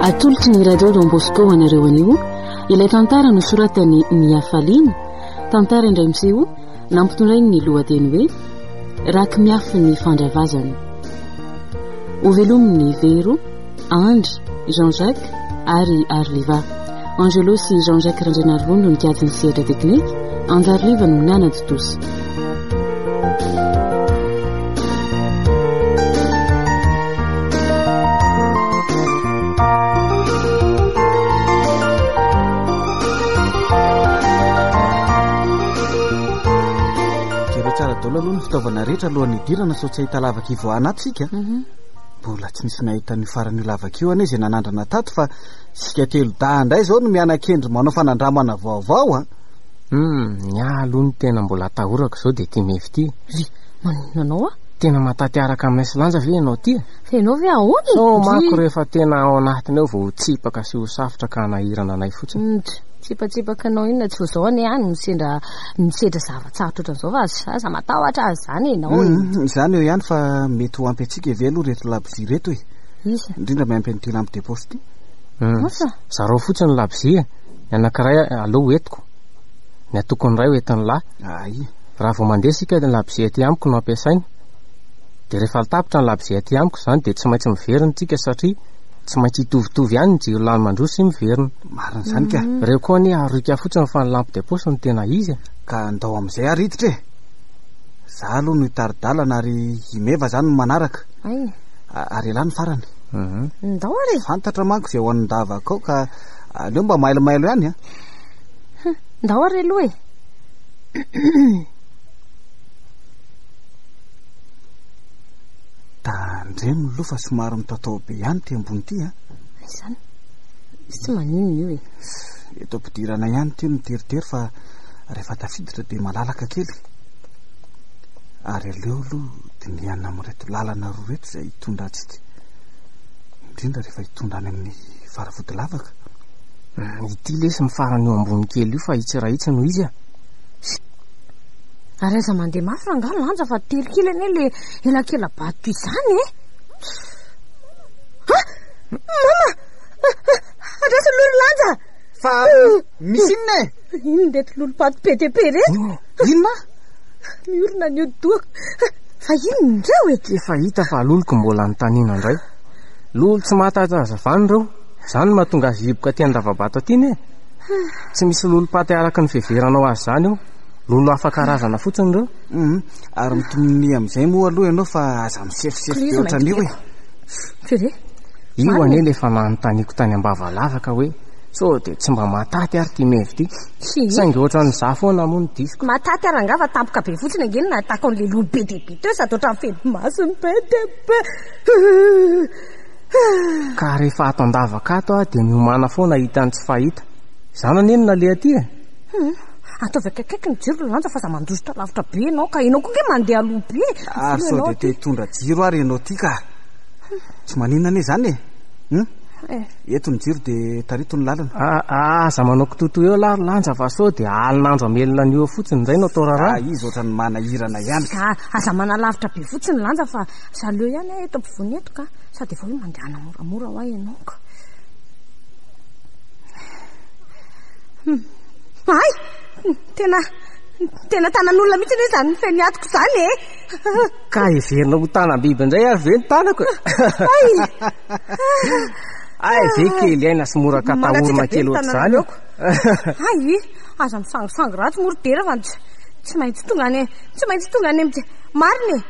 atolotry ny radio Don Bosco anareo anio ilay tantara nosoratany Miafaliny, tantara indray miseho nampitondrainy ny lohateny hoe raky miafy ny fandravazana. Ovelominy Vero, Andry, Jean-Jacques ary Arliva. Angelo sy Jean-Jacques Randrenarivony no nikajy ny sehatra teknika, Anjarliva no mianady tosy. Aloha ny fitaovana rehetra alohan'ny idirana sao tsy ahita lavaka io anatsika. Mbola tsy nisy nahita ny faran'io lavaka io ane izay nanandrana tato fa sika telo indray zao no miana-kendry manao fanandramana vaovao a. Ny aloha ny tena mbola atahorako zao de ty mevy ty. Nanao a? Tena mataty araka aminay silanja ve ianao ty? Fenao ve ahoana? So mako rehefa tena ao anatiny ao vao tsipaka sy ho safotra ka nahirana anay fotsiny. Tsipatsipaka anao inona tsy ho zao ane any misedra zavatsarotra ohatran'izao fa aza matahotra azy zany enao. Zany eo ihany fa mety ho ampy antsika ve aloha reto labozia reto e. Iza? Indrindra miampy an'ity lampe de poche ty. Zareo fotsiny ny labozia, ny anankiray aloha hoentiko, ny atoko ny ray hoentin'ny lahy. Ay. Raha vao mandeha sika ny labozia ty amiko no ampiasainy. De rehefa litapitra ny labozia ty amiko zany de tsy maintsy miverina tsika satria tsy maintsy hitovitovy ihany ny jiro lany mandroso sy miverina. Marina zany ka. Reo koa anie aroika fotsiny fa ny lampe de poche no tena izy. Ka ndao amin'izay ariditra e. Za aloha no hitaridalana ary imeva zany no manaraka. Ay. Ary ela ny farany. Ndao ary. Fantatra manko izay ho an'ny davaka ao ka aleo mba mailomailo ihany a. Ndao ary aloha e. Tandremo loha fa somary mitaotao be ihany ty ambony ty a. Izany tsy maninona io e. Eto ampidirana ihany ty miteritery fa rehefa tafiditra de malalaka kely. Ary aleo aloha de mianina amin'reto lalana roa reto izay hitondra antsika, indrindra rehefa hitondra any amin'ny faravody lavaka. Ity lesy mifarany eo ambony kely io fa hitsirahitsy no izy a. Ary aza mandeha mafy rangano lanja fa telikely ane le elakela bato izany e. Mama! Adrasa lolo lanja! Fa misy inona e? Ino ndeto lolo bato PTP reto? Inona? Miorina ny odidoako. Fa ino ndreo e? Efa hita fa loloko mbola ny tanina indray. Lolo tsy mahatahatazavany reo. Zany mahatonga azy hiboka ty andavabato aty ne. Tsy misy lolo paty araka ny fiheveranao azy zany io. Lolo hafa karazana fotsiny reo. Ary mitominy amin'izay moa aloha ianao fa aza misefisefy be ohatran'io e. Fere? Io ane le fa nanontaniako tany Ambavalava hoe so de tsy mba mataty ary ty mevy ty. Saingy ohatran'ny za foana moa ny disiko. Mataty ary angava tampoka be fotsiny angeny na atako an'le lolo be de be teo sady ohatran'ny fedy masony be de be. Ka rehefa ato andavakato a de miomana foana hitany tsy fahita. Zana nenona le aty e. Ataovy akaiky ny jiro lanja fa za mandositra lavitra be ianao ka ianao koa ke mandeha aloha be. Ary sao de te hitondra jiro ary ianao ty ka. Tsy maninona ane zany e. Eto ny jiro de tarito ny lalana. Za manao kitoto eo lanja fa sao de alinandro amelona an'io fotsiny zay no atao rarana. Izy ohatran'ny manahirana ihany. Aza manalavitra be fotsiny lanja fa saleo ihany eto ampovoany eto ka sady efa hoe mandehana moramora ho ahy ianao ka. Ay! Tena tanan'olona mihitsy ane zany feniatiko zany e. Ka everina ho tanam-biby indray ary ve ny tanako. Ay ve kely aina sy mora katahorina kely ohatr'izany. Ay aza misangisangy ratsy morodera fa tsy maintsy tonga any marina e.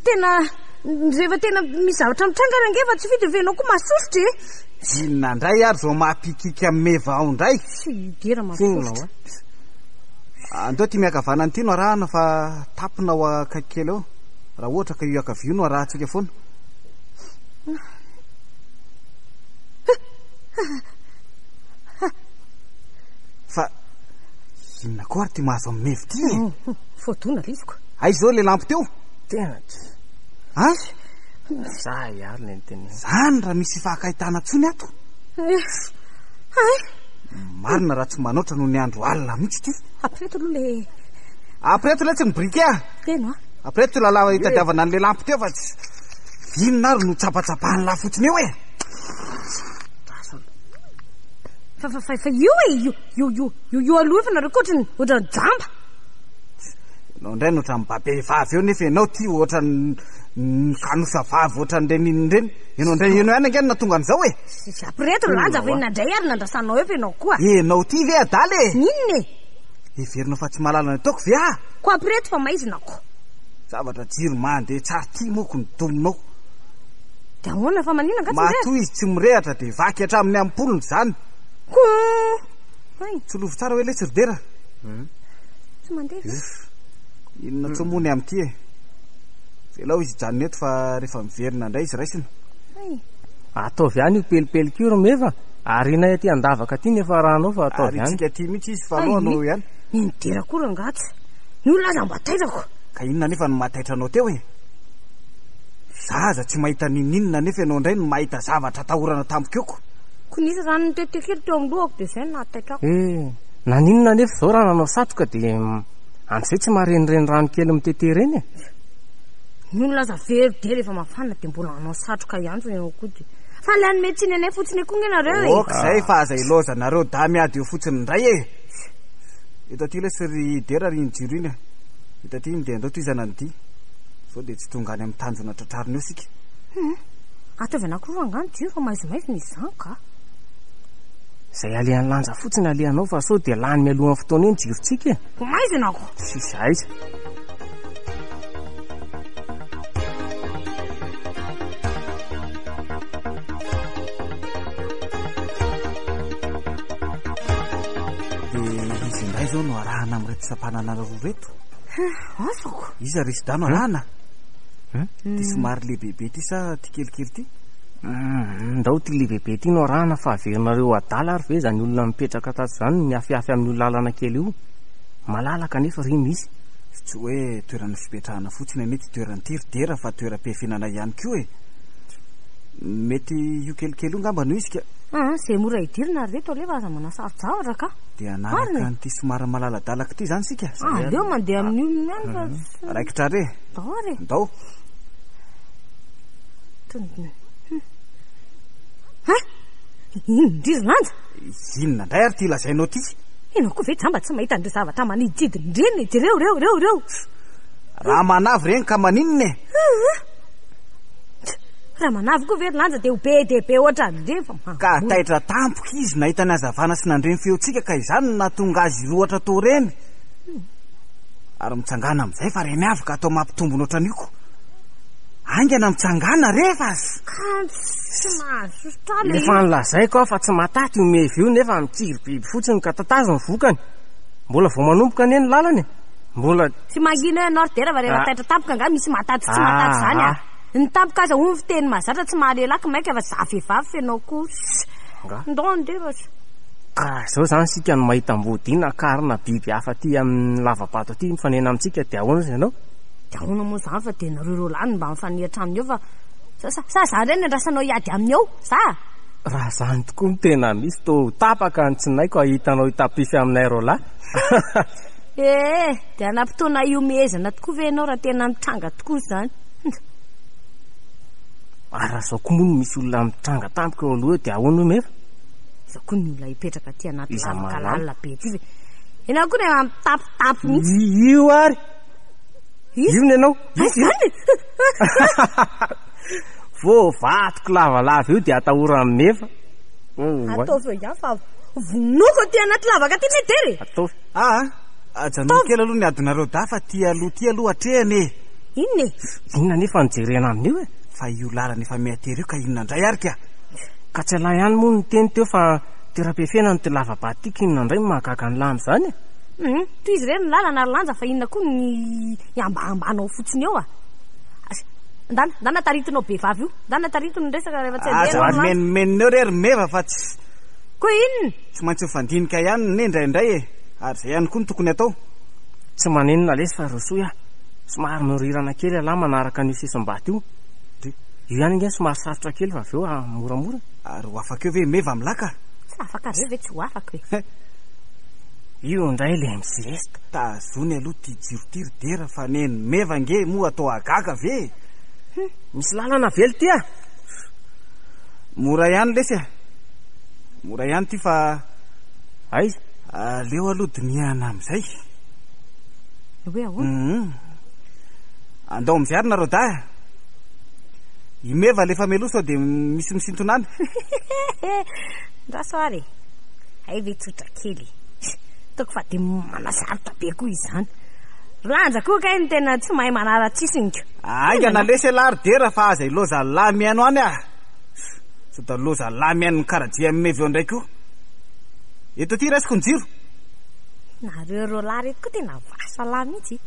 Tena rehefa tena misy zavatra mitranga rangefa tsy vita venao koa masosotra e. Inona indray ary zao mampikika meva ao indray. Tsy dera masosotra. Andao ty miakavana an'ity no arahana fa tapina ao akaiky kely ao. Raha ohatra ka io akavio no arahantsika foana. Fa inona koa ary ty mahazo amin'ny mevy ty e. Fodona liziko. Ay zao le lampy teo. Tena tsy. Za ihary le teny. Zany raha misy fahakahitana tsony ato. Marina raha tsy manoatra no ny andro alina mihitsy ty. Apreto aloha le. Apreto le tsy ny briquet a. Teno a. Apreto lalava hitadiavana an'le lampy teo fa tsy inona ary no tsapatsapahany lafotsiny eo e. fa io io aloha efa nareo koatrany ohatrany jamba ianao indray no ohatrany babevavy eo nefa ianao ty ohatrany kanosavavy ohatran'ireny inonireny ianao indray ianao ihany angeny natonga an'izao e apireto lanja fa inandray ary nandrasanao eo fa ianao koa enao ty ve adaly e inona heverinao fa tsy mahalala ny ataoko ve a ko apireto fa maizinako zavatra jiro mandeha tsara ty moko ny dominao de ahoana fa manina nga matoy izy tsy mirehatra de vaky hatramin'ny ampolony zany ko tsy lovo tsara hoe le tsirodera tsy mandeha inona tsomony amin'ity e velao izy janona eto fa rehefa miverina indray izy raisina ataovy ihany io pelipelykiro meva ary inay aty andavaka ty nefa rahanao fa ataovy ihany tsika ty mihitsy izy fa alohanao ihany nidera koa rangatsy ny olona aza mbataitako ka inona nefa no mahataitranao teo e zaza tsy mahita ninninona nefa ianao indray no mahita zavatra tahorana tampokeoko ko nisy rano nytetekely teo amin'lohako de zay nahataitra naninona nefa zao raha nanao satroka de am'izay tsy maharenireny rano kely mitete reny e ny olona aza very de rehefa mafana de mbola anao satroka ihany fa ianao koa de fa le any metsiny anay fotsiny koa ngenareo e okzay fa aza ilozanareo da miady eo fotsiny indray e eto aty le syry dera ry nyjiro iny eto aty de andao ty zanany ty sao de tsy tonga any amin'ny tanjona tratrariny eo sika ataovy anakoroa angano jiro fa maizomaizy misy zany ka zay alehan'ny lanja fotsiny alehanao fa sao de lany mialohan'ny fotoana eny jirotsika e ko maizinako sisy aiza izy indray zao no arahana ami'reto sampananareo reto asako iza risy dano arahana ty somary lehibebe ty sa ty kelikely ty ndao ty lehibebe ty no arahana fa averinareo adala ary ve zany olona mipetraka tato zany miafiafy amin'ny lalana kely io malalaka nefa ry misy tsy hoe toerana fipetrahana fotsiny ane ty toerany tiridera fa toeram-piafinana ihany koa e mety io kelikely io ngamba no izy ka zay mora hidirina reto alefa aza manasavy-javatra ka de anaraka nyty somary malaladalaka ty zany sika aleo mandeha amin'ny olona ihany fa raikitra re dao re ndao indrizy lanja inona indray ary ty lazainao ty ianao koa ve jamba tsy mahita andreo zavatra manididiny reny de reo raha manavy reny ka maninona e raha manavy koa ve lanja de ho be de be ohatran'ireny fa ka taitra tampoka izy nahita ny azavana sy nandreny feotsika ka izany natonga azy rohatra to reny ary mitsangana amin'izay fa reny avy ka atao mampitombona ohatran'iko aingana mitsangana rehefa efa nolazaiko aho fa tsy mataty omevy io nefa mitsiry biby fotsiny ka tatazo ny vokany mbola vao manomboka ane ny lalany mbola tsy mangina hoe nordera fa rehefa taitra tampoka nga misy mataty tsy mataty zany a ny tampoka aza omby fiteny mazatra tsy mahalelaka maika fa za vehivavy fenao koa ndondefa ka zao zany sika no mahita mbodina karina biby hafa ty amin'ny lavabato aty mifanena amintsika de ahoana zay anao de ahoana moa zany fa de nareo lany mba mifanehatra aminy eo fa sa za reny andrasanao iady aminy eo za raha zany tokoa ny tena misy to tapaka ny tsinaiko ahitanao hitapify aminay ro lahy de anampitoana iomezana tokoa ve anao raha tena mitranga tokoa zany raha zao koa moa no misy olona mitranga tampoka eo aloha de ahoana mefa zao koa ny olona hipetraka ty anaty lavaka lalina be ty ve ianao koa rehefa mitapitapy mihitsy io ary io ny anao zany vo vatoko lavalava io de atahora amin'ny nefa ataovy ihany fa vonoko ty anaty lavaka ty metery ataovy ajanao kely aloha ny adinareo da fa ty aloha atrehany e inona nefa nijerena amin'io e fa io lalana efa miatery io ka inona indray ary ka tsy alahy ihany moa ny teny teo fa toera-pefena no ty lavabatika inona indray mahagaga ny lamy zany e toy izy reny ny lalana ary lanja fa inona koa ny ambambanao fotsiny eo ndana taritinao be vavy io ndana taritiny resaka rehefa tsy menmeneo rery meva fa tsy koa inona tsy maintsy mifandinika ihany ne indraindray e ary zay ihany koa ny tokony atao tsy manenina lesy fa rosoy a somary mirirana kely alahy manaraka an'io sisim-baty io io ihany nge somary sarotra kely fa avy eo moramora ary ho afaka eo ve meva milaka tsy afaka re ve tsy ho afaka hoe io indray le mizesta tazony aloha ty jirotiridera fa neny meva nge moa atao agaga ve misy lalana vely ty a mora ihany lesy mora ihany ty fa aiza aleo aloha diniana am'izay hoe ahoana andao am'izay ary nareo da imeva lefa meloa sao de misy misintonany ndrasoary ay ve tsotra kely toko fa de manasarotra be koa izany lanja koa kay ny tena tsy mahay manara-tsisiniko ainga nalesy lary dera fa aza iloza lamiano any so da loza lamiano karadjy ameveo ndraiky io eto ty rasiko ny jiro nareo rola reto koa tena vasala mihitsy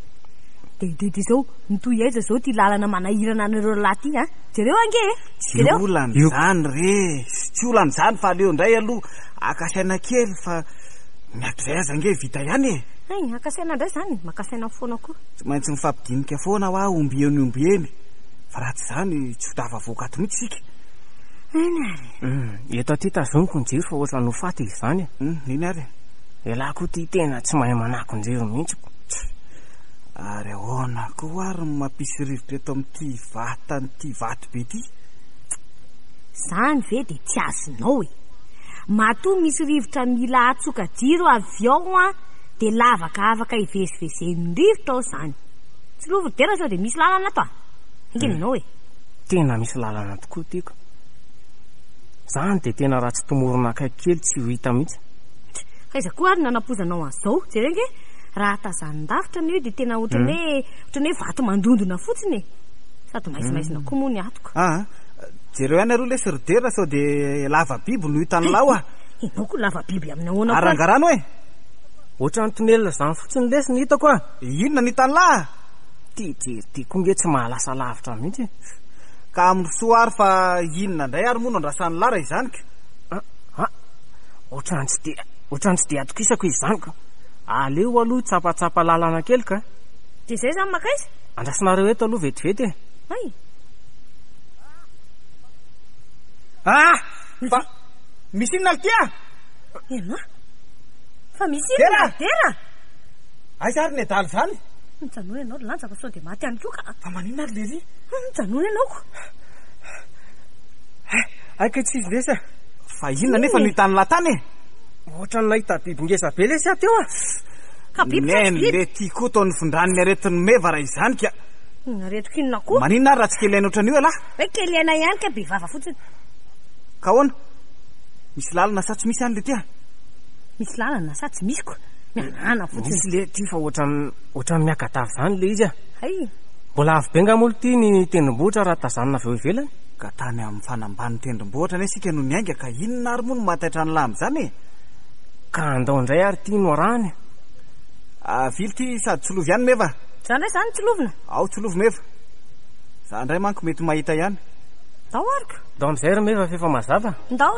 de zao nitoy aiza zao ty lalana manahirana anareo lahy ty jereo ange jereo olan'izany re tsy olan'izany fa aleo ndray aloha akasaina kely fa miato zay aza nge vita ihany ay akasaina ndray zany makasaina foana koa tsy maintsy mifampidinika foana hoa ombieny fa raha tsy zany tsy fotava voakato mihitsy sika eto aty tazoniko ny jiro fa ohatra no faty izany iny ary elahy koa ty tena tsy mahay manako ny jiro mihitsy ary ahoana koa ary mampisy rivotra eto amin'ity vatanyity vato be ty zany ve de tsy azonao matoa misy rivotra mila atsoka jiro avy ao de lavaka afaka ivezivezen'ny rivotra ao zany tsy lovodera sao de misy lalana to ingenanao tena misy lalana tokoa tiako zany de tena raha tsy tomorona akaiky kely tsy ho hita mihitsy aiza koa ary nanapozanao an'izao jerenge raha tazanindavitra ny hoe de tena ohatran'ny hoe vato mandondona fotsiny sady maizimaizina koa moa ny atoko jereo ihany aroa le serdera sao de lava biby no hitany lao inao koa lava biby amin'ny ahoana arangarano ohatra ny tonelina zany fotsiny lesy ny hitako inona ny hitany lahy ty koa nge tsy mahalasa lavitra mihitsy ka amin'ny soary fa inona ndray ary moa no andrasany lara izany ka ohatrany tsy de atokisako izany ka aleo aloha tsapatsapa lalana kely ka de zay zany makaizy andrasinareo eto aloha vetivety ay fa misy inona ly ty ena fa misy inona dera aiza ary ny adaly zany mijanona ianao lanja fa sao de maty any koa ka fa manina ary lery mijanona ianao ko aika tsy lesa fa inona nefa no hitany latany ohatra ny nahita biby ngesa be lesy ateo ka biby le ty koa taony fondraniny aretiny meva raha izany ka naretiko inona koa manina ary raha tsy kely aina ohatrany io alahy hoe kely aina ihany ka be vava fotsiny ka ahoana misy lalana sa tsy misy any le ty misy lalana sa tsy misy koa mianana fotsiny misy le ty fa ohatrany miakatavy zany le izy ay mbola avy be ngamolo ty ny tendrombohitra raha tazanina avy eo ivelany ka tany amin'ny fanambany tendrombohitra ane sika no niainga ka inona ary moa no mataitra ny lamy zany ka andao indray ary ty no arahany vily ty sady tsilovy ihany meva zany ndray zany tsilovina ao tsilovy meva za ndray manko mety mahita ihany ndao ariko ndao am'izay ry meva fefa mazava ndao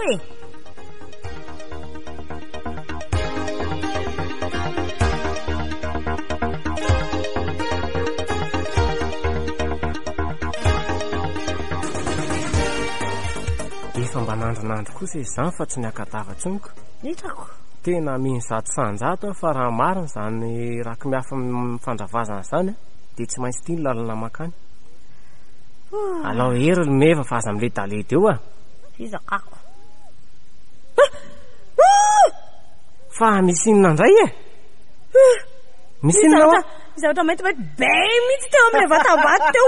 efa mba nandronandro kosa izany fa tsy niakatava tsoniko hitako tena mihinzato sanjato fa raha marina zany raky miafa mifandravazana zany de tsy maintsy tia ny lalana makany alao hery ny meva fa aza am'le daledy eo izakako fa misy inona ndray misy inona zavatra maintimainty be mihitsy teo am'le vatam-bato teo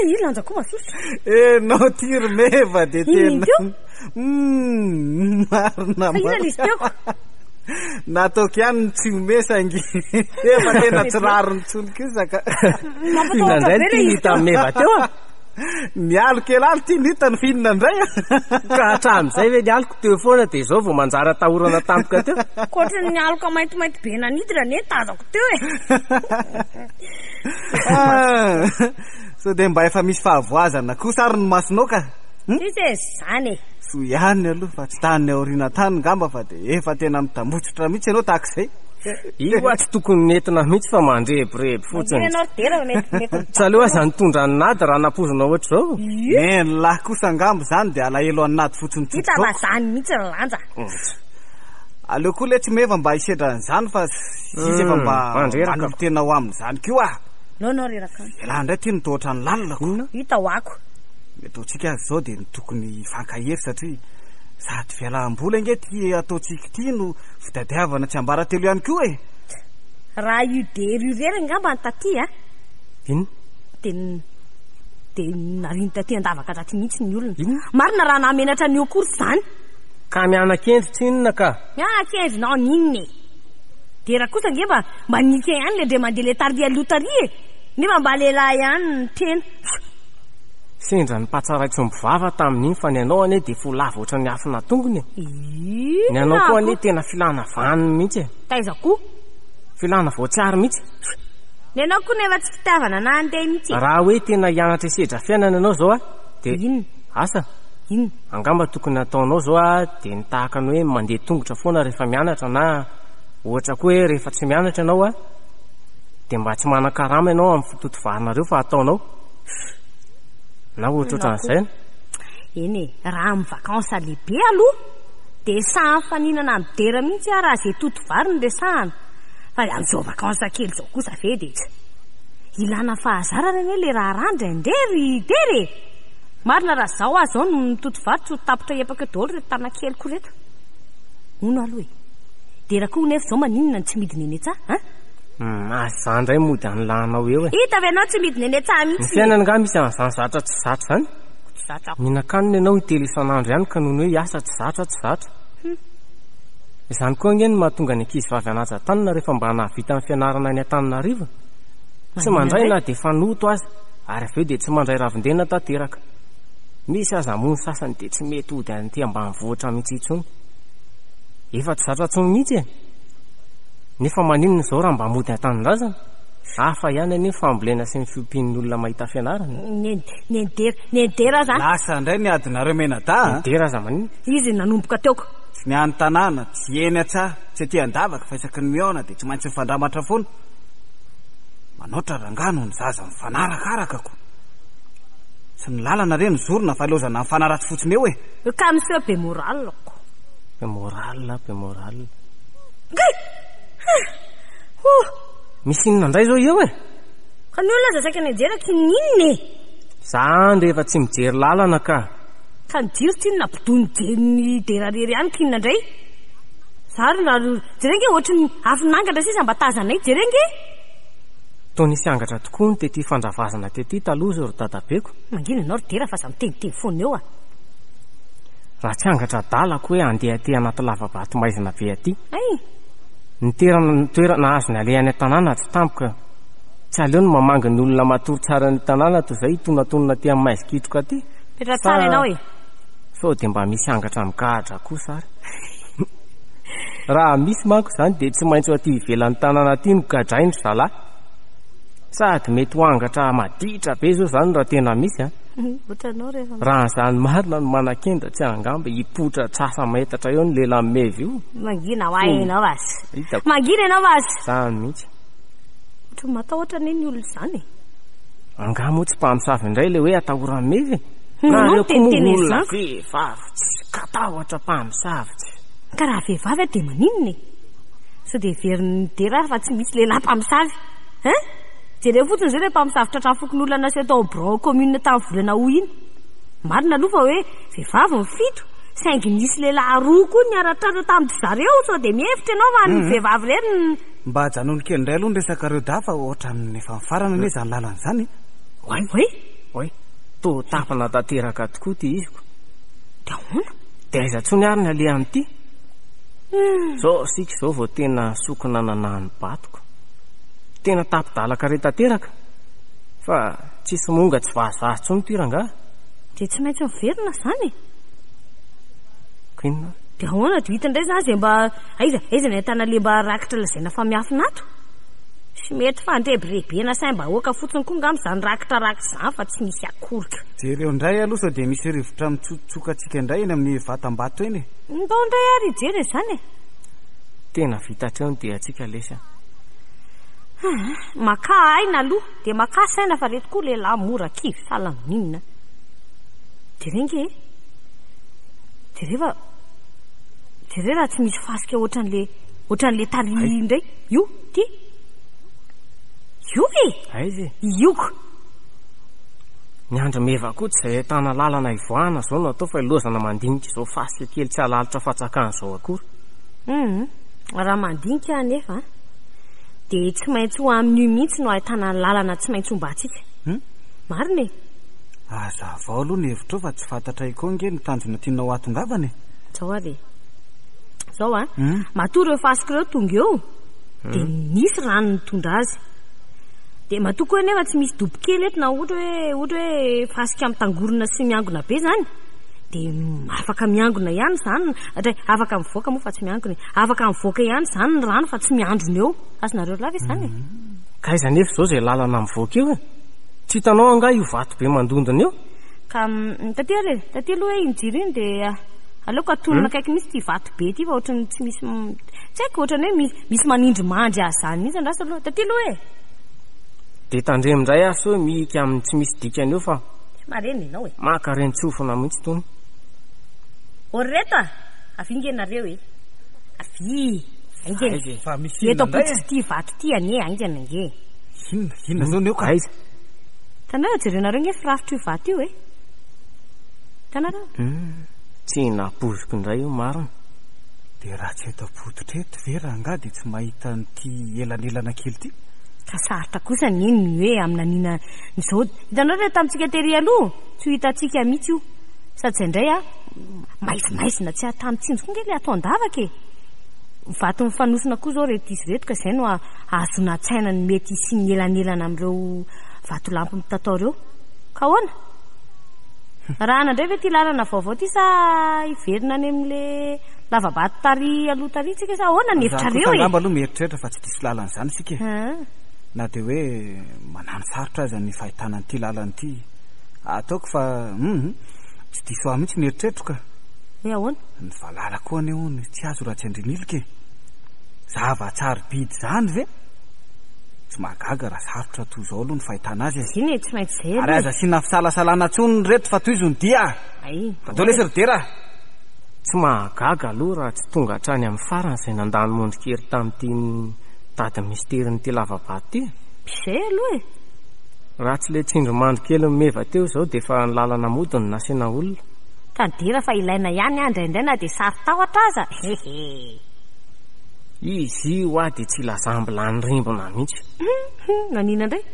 ilanja koa masosy enao tiry meva de tena marina izy teoko nataoko ihany ny tsy omesangy efa tena tsy raro ny tsoliko io saka inona ndray ny tinita meva teo mialo kely aly ty ny hitany finona indray ka hatramin'izay ve nialoko teo foana de zao vao manjara tahorana tampoka teo koatra ny aloka maintimainty be naniditra ne tazako teo so de mba efa misy fahavoazana kosa ary ny masonao ka isy zany so ihany aloha fa tsy tany aoriana tany ngamba fa de efa tena mitambotsitra mihitsy ianao tahaka izay io tsy tokony nentina mihitsy fa mandreborebo fotsiny ianao dera tsy aleo aza nitondra ny nady raha napozona ohatra zao ny lahy kosa ngambo zany de alahelo anady fotsiny hitava zany mihitsy lanja aleo koa le tsy meva mba hisedran'izany fa izy efa mba manolo tena ho amin'izany kio nao reraka elahy ndray ty nitohatra ny lalina ko hita ho ako mety otsika azy zao de ny tokony fankahery satria Sady fialam-bola inge ty ataontsika ty no fitadiavana tsy ambaratelo ihany koa e. Raha io dery ngamba ny taty a. Ino? De nariny taty andavaka taty mihitsy ny olona. Marina raha namenatra ny okorsy zany. Ka miana-kendry tsy inona ka? Miana-kendry nao ninny. De raha kosa ngeba mba nika ihany le ndre mandeha le taria lotari e. Nefa mba lehilahy ihany ny tena. Sendra ny patsaraitso mivava tamin'iny fa ny anao ane de fo lava oatra ny afina tongony. Ny anao koa ane tena filana vaniny mihitsy e. Taiza koa? Filana voatsiary mihitsy. Ny anao koa nefa tsy fitiavana na andeha mihitsy. Raha hoe tena hianatra sedra fiainana anao zao a de ino? Asa? Ino? Angamba tokony ataonao zao a de nitahaka ny hoe mandeha tongotra foana rehefa mianatra na ohatra koa hoe rehefa tsy mianatra anao a de mba tsy manan-karama ianao amin'ny fototovarina fa ataonao. Na ohatra ohatran'izay. Eny e, raha amin'ny vakansa lehibe aloha de sahan'ny faninana midera mihitsy raha zay totovariny le sahana. Fa amin'izao vakansa kely zao kosa ve de ilana fahazarana ane le raha randra dery. Marina raha zao azy zao no totovary tsy ho tapitra epaka daholo reto tana kely koa reto. Ono aloha e. De raha koa nefa zao maninona tsy midiny eny etsa ha? Zany ndray mody an'lanao eo e. Hita ve anao tsy midiny eny etsa mihitsy. Ny fiainana nga misy an'izany zatra tsy zatra zany. Tsy zatra. Mihinan-kanina ianao hitely isan'andro ihany ka noho ny hoe hiasa tsy zatra. Izany koa nge ny mahatonga ny ankizy vavy anajan-tanana rehefa mba nahavita amin'ny fianarana any Antananarivo tsy mandray na de fanoto azy ary aveo de tsy mandray ravindena tanteraka. Misy aza mony sasany de tsy mety hody an'ity ambanivohitra mihitsy intsony. Efa tsy zatra tsony mihitsy e. Nefa maninona zao raha mba mody an-tanindrazana? Hafa ihany anie fambolena sy ny fiompian'ny olona mahita fianarana. Ny dera zany. Lasa indray ny adinareo menada. Dera za maninona? Izy nanomboka teoko. Tsy ny any tanàna, tsy eny atsah, tsy aty andavaka fa isaky ny miona de tsy maintsy mifandramatra foana. Manoatra rangano ny zaza mifanarakarakako. Tsy ny lalana reny zorona fa lozana mifanaratsy fotsiny eo e. Ka misy be moralako. Be moral. Misy inona ndray zao eo e? Ka ny olona zasaka ny jeraka ninny. Zany rehefa tsy mijery lalana ka. Ka ny jiro tsy inona bodony jeriny dera rery ihany kinona indray. Zary na jerenge ohatry ny afinangatra sisa mba tazanay jerenge. Tonisy angatra tokoa ny tety fandravazana tety taloha zao ry dadabeko. Mangina anao ry dera fa za miteny foana eo a. Raha tsy angatra dalako hoe andeha aty anaty lavabato maizina be aty. Ny toerana azo ny alehany tanàna tsy tampoka. Tsy aleo no mamanga ny olona matory tsara ny tanàna toy izay tonatonina aty amin'ny maizikitroka aty. Petra tsara ianao e. Sao de mba misy angatra mikahatra kosa ary. Raha misy manko zany de tsy maintsy aty ivelan'ny tanàna aty no gadrainy zalahy. Sady mety ho angatra maditra be zao zany raha tena misy a. Raha n'izany marina no manan-kendra tsy angamba hipotra tsasa metatra eo ny lehilahy mevy io. Mangina ho ianao azy. Mangina ianao azy. Zany mihitsy. Ohatry matahotra anie ny olona izany. Angamo tsy mpamosavy indray le hoe atahorany mevy. Na reo koa olona vehivavy tsy katahotra mpamosavy. Ka raha vehivavy de maninona e? So de veriny dera fa tsy misy lehilahy mpamosavy. Jereo fotsiny zay le mpamosavy tratra fokon'olona nasy atao bron commune tamin'ny volana ho iny. Marina aloha fa hoe vehivavy ny fito saingy nisy lehilahy roa koa niara-tratra tamin'ny zareo so de mihevitra ianao fa ny vehivavy reny. Mba janony kely indray aloha ny resakareo dafa ohatra amin'ny efa mifarana anie zany lalana zany. Oay. To tapana tanteraka tokoa ty iziko. De ahoana? De aiza tsony ary ny aleha amin'ity. Zao sika zao vao tena sokona nanahany batoko. Tena tapidalaka re tanteraka. Fa tsisy monga tsy vahazaha tsony ty rangaha. De tsy maintsy miverina zany. Kinona? De ahoana de hita indray zany zay mba aiza ny ahitana le mba rakitra lazaina fa miafinato. Sy mety fandrebirebena sain mba hoaka fotsiny koa ngam zany rakitra zany fa tsy misy akorika. Jereo indray aloha sao de misy rivotra mitsotsoka atsika indray eny amin'ny vatam-bato eny. Ndao indray ary jery zany. Tena vitatreo dia atsika lesa. Maka aina aloha de maka saina fa reto koa lehilahy mora kivy sala amin'inona. De renge Jereo raha tsy misy fasika ohatran'le tary indray. Io ty. Io e. Aiza? Ioko. Ny andro meva koa tsy izay ahitana lalana ivoahana zao no atao fa ilozana mandinika izao fasika kely tsy halalitra fatsakana izao akory. Raha mandinika nefa dia tsy maintsy ho amin'io mihitsy no ahitana lalana tsy maintsy homba antsika. Marina e. Aza vao aloha ny hevitra fa tsy fantatra ikoa nge ny tanjona tianao atongavana. Zao ary zao matoa ireo fasika ireo tonga eo dia nisy rano nitondra azy. Dia matoa koa nefa tsy misy dobo kely eto na ohatra hoe fasika mitangorona sy miangona be zany dia afaka miangona ihany zany, afaka mivoaka moa fa tsy miangona, afaka mivoaka ihany zany ny rano fa tsy miandrona eo. Azonareo lava izany Ka iza nefa izao izay lalana mivoaka eo tsy hitanao anga io vato be mandondona eo? Ka taty aloha hoe injiry iny dia aleoko atonona akaiky misy ty vato be ty fa ohatrany tsy misy, tsy haiko ohatrany hoe misy manindry mandry azy zany mihitsy andrasa aloha taty aloha dia tandremindray aso hoe mihika amin'ny tsy misy dikany eo fa mareny ianao maka reny tsofona mihitsy tony. Ory reto avingenareo aingena fa misy eto apotsy ty vato ty ane aingana nge inona zao ny eo ka aiza tanareo jerenareo nge firafitra io vato io tanareo tsy napoziko indray io marina. dia raha tsy eto apototra eto vera anga dia tsy mahita n'ity elanelana kely ty ka saritra kosa neny hoe aminanina nyzao hitanao re tamintsika tery aloha tsy hitantsika mihitsy io sady zay indray maizimaizina tsy atamintsinjo koa nge le atao andavaka vato mifanosona koa zao reto izy reto ka izay no azona tsaina ny mety sy ny elanelana amin'ireo vato lampy mitatao reo ka hoana raha nandray ve ty lalana vaovao ty sa iverina any amin'le lavabato tary aloha tary tsika sa hoana ny hevitrareo angamba aloha mieritreritra fa tsy disy lalana izany sika na dia hoe manano sarotra aza ny fahitana n'ity lalana ity ataoko fa tsy diso ahy mihitsy ny heritreritro ka hoe ahoana ny valala koa aneo ny tsy azo raha tsy andrinilika zava-tsary bidy zany ve tsy mahagaga raha sarotra toy izao aloha ny fahitana azy iny tsy maintsy zay ary aza sina fisalasalana tsony reto fa toy izo ny dia atao lesy ridera tsy mahagaga aloha raha tsy tonga hatrany amin'ny farany izay nandany mondrikery tamin'ity tady misteryn'ity lavabato ty zay aloha raha tsy le tsindromandro kely meva teo izao dia efa ny lalana mody ny nasiana olona tadira fa ilaina ihany andraindray na dia sary tahotra aza izy io dia tsy lazambilany rimbona mihitsy nanina indray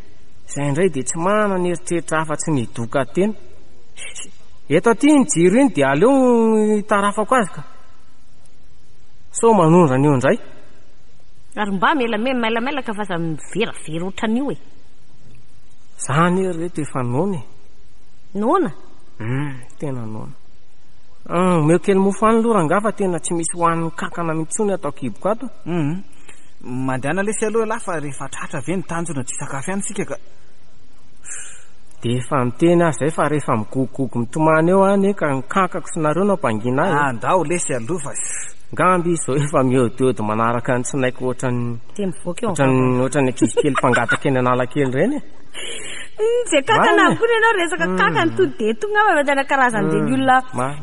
izay indray dia tsy manana ny eritreritra afa-tsy ny doka tena eto aty ny jiro iny dia aleo hitarafako azy ka so manondrana io indray ary mba melamelaka fa za miveravera ohatran'io zany ery reto efa nony nona tena nona meo kely mofany aloha ranga fa tena tsy misy hoan'ny kankana mitsony atao kiboko ato mandehana lesy aloha lafa rehefa tratra ve ny tanjona tsy sakafo ihany sika ka dia efa miteny azy zay fa rehefa migogogogo mitomany eo any ka nikankako sy nareo no ampangina azy andao lesy aloha fa ngamby izy zao efa miodiody manaraka ny tsy naiko ohatran'ny ankizy kely mpangataka eny analakely reny zay kakana koa ianao resaka kakany to de tonga fa tena karazany de ny olona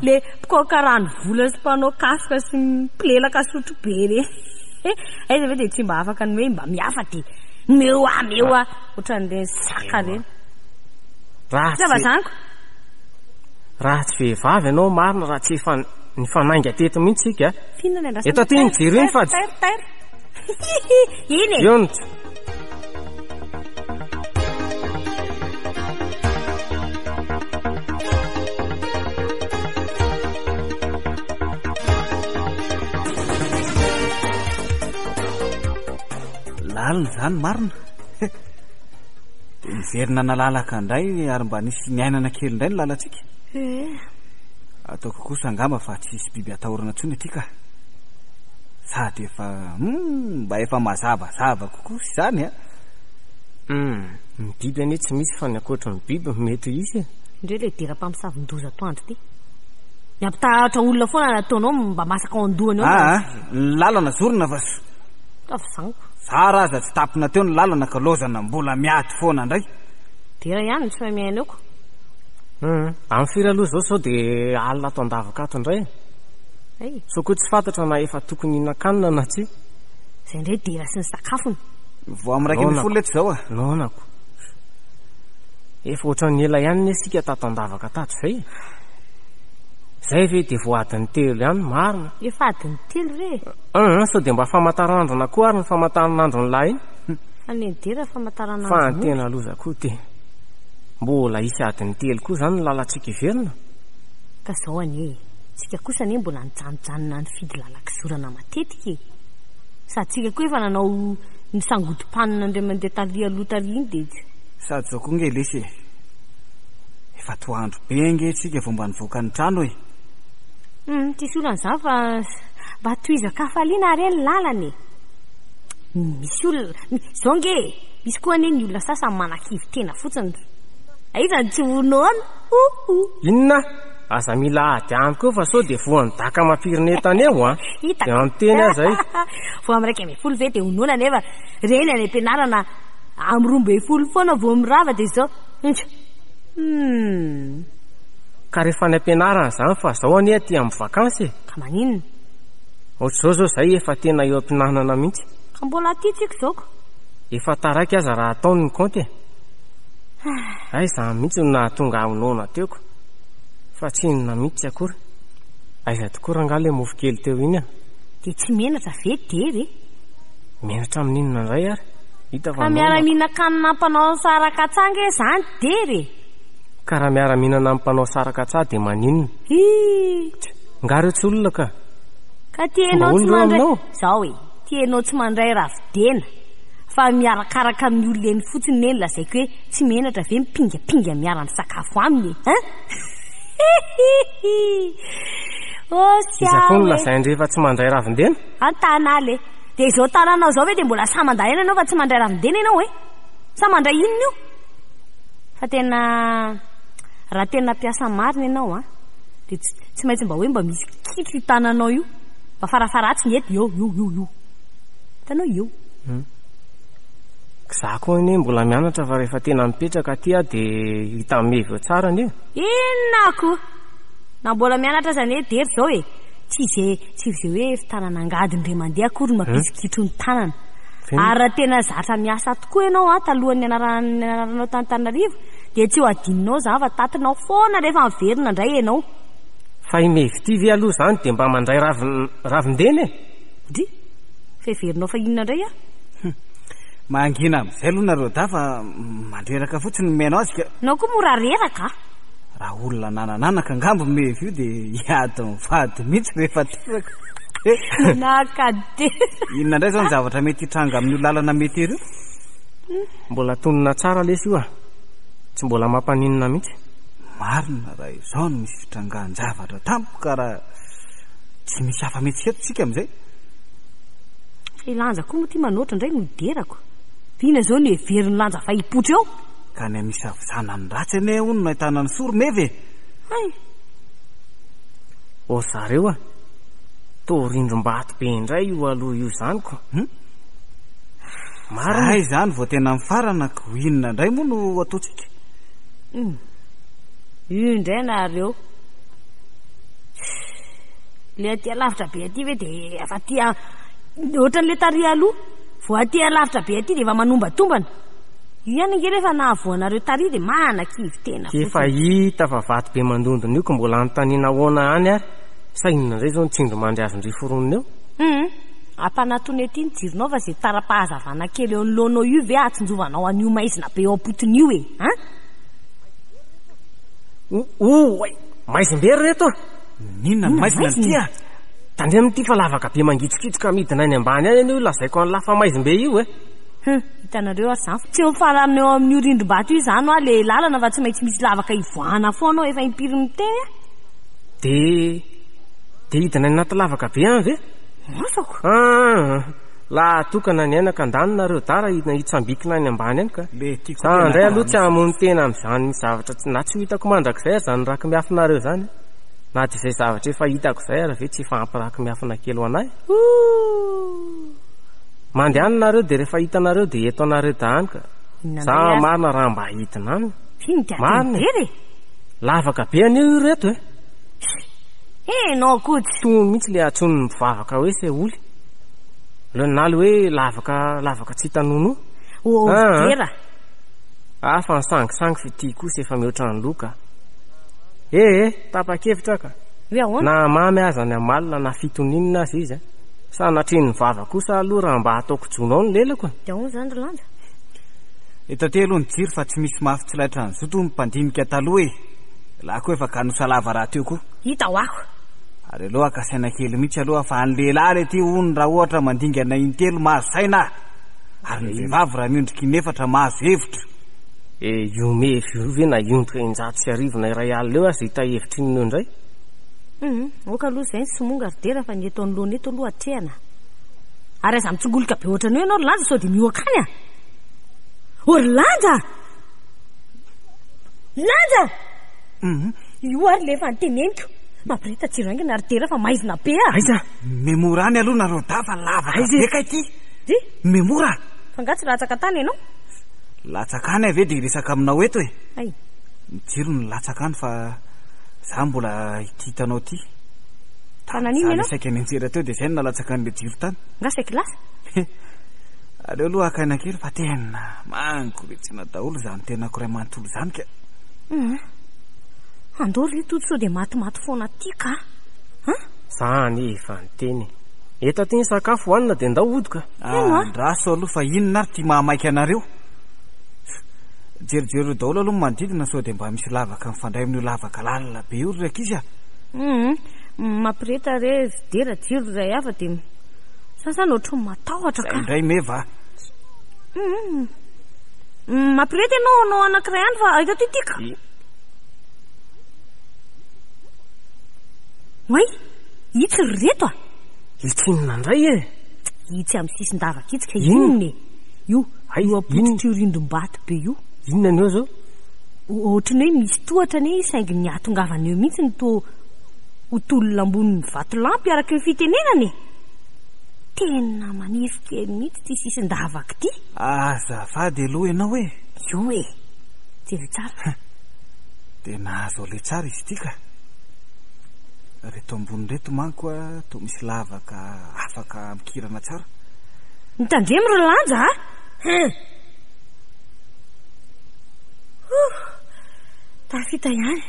le mpikaokarano vola sy mpanao kasoka sy mpilelaka sotro be re aiza ve de tsy mba afaka ny hoe mba miafa de meo ohatran'le saka reny zavazaniko raha tsy vehivavy ianao marina raha tsy efa ny fanainga teto mihitsy sika eto aty ny jiro iny fa iny iontsy lalina zany marina dia miverina nalalaka indray ary mba nisy niainana kely indray ny lalantsika ataoko kosa angamba fa tsy isy biby atahorana ntsony aty ka sady efa mba efa mazavazava kokoa sy zany ny biby anie tsy misy fa ny akoatra ny biby mety isy indreo le dera-mpamosavin-doza atoandro ty ny ampitahatra olona foana nataonao mba masaka ao andohany ao ny lalana zorona fa tafazaniko zara aza tsy tapina teo ny lalana ka lozana mbola miady foana indray dera ihany tsy mahay miaina eoko amin'ny firy aloha zao sao dia alina ato andavaka ato indray so koa tsy fantatra na efa tokony hinan-kanina na tsy zay indray dera sy ny sakafony vo amin'ny raiky ny folo eto zao nonako efa ohatran'ny ela ihany ny sika tatandavaka tato zay ve de voadiny telo ihany marina efa adiny telo re sao de mba famataranandrona koa ary ny famataranandrony lahy iny anendera famataranandro fa ny tena loza koa te mbola isy adiny telo koa zany ny lalatsika iverina ka zao anie tsika kosa anie mbola nijanonjanona ny fidy lalakizorana matetika sady tsika koa efa nanao ny sangodim-panina ndray mandeha talia aloha talia iny de sady zao koa nge lesy efa toandro be nge tsika fomba nivoaka ny trano tisy olon'izany fa mba toizakafaliana ary ny lalany misy olona zao nge misy koa anie ny olona sasany manakivy tena fotsiny ahitany tsy vonoana inona aza mila ady any koa fa sao de voany daka mampirinetany eo de anteny azay vo am'raika amby folo ve de honoana nefa reny any ampianarana am'roambe folo foana vo mirava de zao ka rehefa ny ampianarana zany fa zao anie ty amin'ny vakansy ka maninona ohatr'izao zao zay efa tena eo am-pinanana mihitsy ka mbola atytsika zaoko efa taraiky aza raha ataony ny konty ay zany mihitsy no nahatonga ahonoana teoko fa tsy inona mihitsy akory aiza tokoa raha ngale mofo kely teo iny de tsy menatra ve dery menatra amin'inona indray ary hita fa miara-mihinan-kanina ampanao saraka tsanga e zany dery ka raha miara-mihinana amin'ny mpanao saraka tsah de maninona ngareo tsy olona ka tianao tsy mandray zao tianao tsy mandray ravidena fa miarakaraka amin'ny olona eny fotsiny eny lazaiko hoe tsy menatra ve mipingapinga miara misakafo aminy izako ny lazainy rehefa tsy mandray ravindena antanale de zao tananao zao hoe de mbola sa mandahena anao fa tsy mandray ravindena ianao sa mandray inona io fa tena raha tena piasa marina ianao de tsy maintsy mba hoe mba misy kitro tananao io mba farafaratsy ety io hitanao io za koa anie mbola mianatra fa rehefa tena mipetraka aty de hita mevy tsara anie inona na mbola mianatra zany dery zao tsy zay hoe fitanana angadiny mandeha akory mampisikitro ny tanana ary raha tena zatra miasa tokoa ianao talohan'ny anaranao Tananarivo de tsy ho adininao zany fa tatinao foana rehefa miverina indray ianao fa imevy ty ve aloha zany de mba mandray ravindena dry feverinao fa inona indray mangina am'izay aloha nareo da fa mandreraka fotsiny menao azy ka nao koa mora reraka raha olona nanananaka ngambo mevy io de hiady mivady mihitsy rehefa teraka nakade inona indray zany zavatra mety hitranga amin'ny lalana mety ero mbola tonona tsara lesy io tsy mbola mampaninona mihitsy marina raha izao no misy fitrangahan-javatra tampoka raha tsy misy hafa mety hetotsika am'izay lanja koa mo ty manoatra indray moderako vina zao ny heveriny lanja fa hipotra eo ka ny misy avizanany ratsy ane ono no ahitana ny soro mevy o zareo to rindrom-bato be indray io aloha io zany ko marina zany vao tena mifarana ko inona indray moa no ataotsika io indray nareo le aty alavitra be aty ve de efa ty ohatran'le taria aloha vo aty alavitra be aty de efa manomba-tombana io ihany nge rehefa nahavoanareo taria de manakivy tena efa hita fa vato be mandondona io ko mbola notaniana ahoana any ary sa inona indray zao nitsindro mandry azondry foronina eo ampanatony ety ny jironao fa zay tara-pahazavana kely eo anoloanao io ve atsinjovanao an'io maizina be eo ampotiny io maizimbery reto ninona maizina tya tandre amin'ity fa lavaka be mangitsikitsika midina any ambany any io lazaiko any lafa maizimbe io hitanareo ary zany tsy mifarana eo amin'io rindrom-bato io zany le lalana fa tsy maintsy misy lavaka ivoana foanao efa impiry miteny de hidina ny anaty lavaka be any ve masako laha tokana ny ainaka andanonareo dara hitsambikina any ambany any ka indray aloha tsy hamony tena am'izany zavatra na tsy ho hitako mandrakizay ary zany raky miafinareo zany na de izay zavatra efa hitako zay ary ve tsy fampiraky miafina kely ho anay mandehananareo de rehefa hitanareo de eto anareo dahany ka za marina raha mba hitina any marina lavaka be an'io reto nao kotsy to mihitsy le atsony mivavaka hoe seoly naly hoe lavaka tsy hitanono era Afa ny sangisangy fity kosa efa mihoatra ny loka. Tapa-kevitra ka. Na mamy aza ny amalina na fitoninina azy izy. Sanatreany ny vava kosa aloha raha mba ataoko jonao ny lelako. Dia hono zany Lanja. Etatelo aloha ny jiro fa tsy misy mafy tsy laitra ny zoto mpandinika taloha la koa efa ganosalava raha teo koa. Hita ho ako. Ary aloha akasaina kely mihitsy aloha fa ny lehilahy le ty hono raha ohatra mandingana intelo mahazo saina. Ary ny vehivavy raha miondriky inefatra mahazo hevitra. Io mefy na iondrika 150 iray alina eo azy hita hevitra inona indray. Oka aloha izay ny somonga ary dera fa ny eto anoloana eto aloha atrehana. Ary aza mitsongolika be ohatrany hoe ianao Lanja sao dia mioakany a. Lanja! Lanja! Io ary le efa nyteneniko. Mampireta tsiro aingana ary dera fa maizina be a. Aiza, memora any aloha nareo dafa lava beka ity. Memora. Fa nga tsy latsaka tany ianao? Latsaka any ave dia resaka aminao eto e. Ay. Ny jiro ny latsaka any fa za mbola ity hitanao ty. Tanan'iny ianao? Saika ny anjera teo dia izay no nalatsaka an'ilay jiro tany. Nga saika lasa? Aleo aloha akaina kely fa tena mankoretsina daholo zany tena koray manontolo zany ka. Andao ry toto sao dia matimaty foana ty ka. Zany efa nyteny. Eto ty ny sakafo hoanina dia ndao odika. Andraso aloha fa inona ary ty mahamaika anareo. Jerijery daholo aloha manodidina sao dia mba misy lavaka mifandray amin'io lavaka lalina be io ry ankizy a. Mampireta re dera jiro iray hafa dia sasany ohatrany matahotra ka. Indray meva. Mampireta ianao anankiray any fa eto titika. Way, itsy ry reto a. Itsinona indray e. Itsy amin'ny sisin-davaka itsy ka inona e. Io apototra io rindom-bato be io. Inona ny eo zao? Ohatrany hoe misy tohatra ny saingy ny atongavana eo mihitsy ny hotolona ambonin'ny vatolampy araka ny fitenenany. Tena manefy kely mihitsy ty sisin-davaka ty. Azafady aloha ianao e. Io e. Jery tsara. Dia nahazo le tsara izy ty ka. Reto ambony reto manko a toa misy lavaka afaka mikirana tsara. Nitandremo ry Lanja tafita ihany.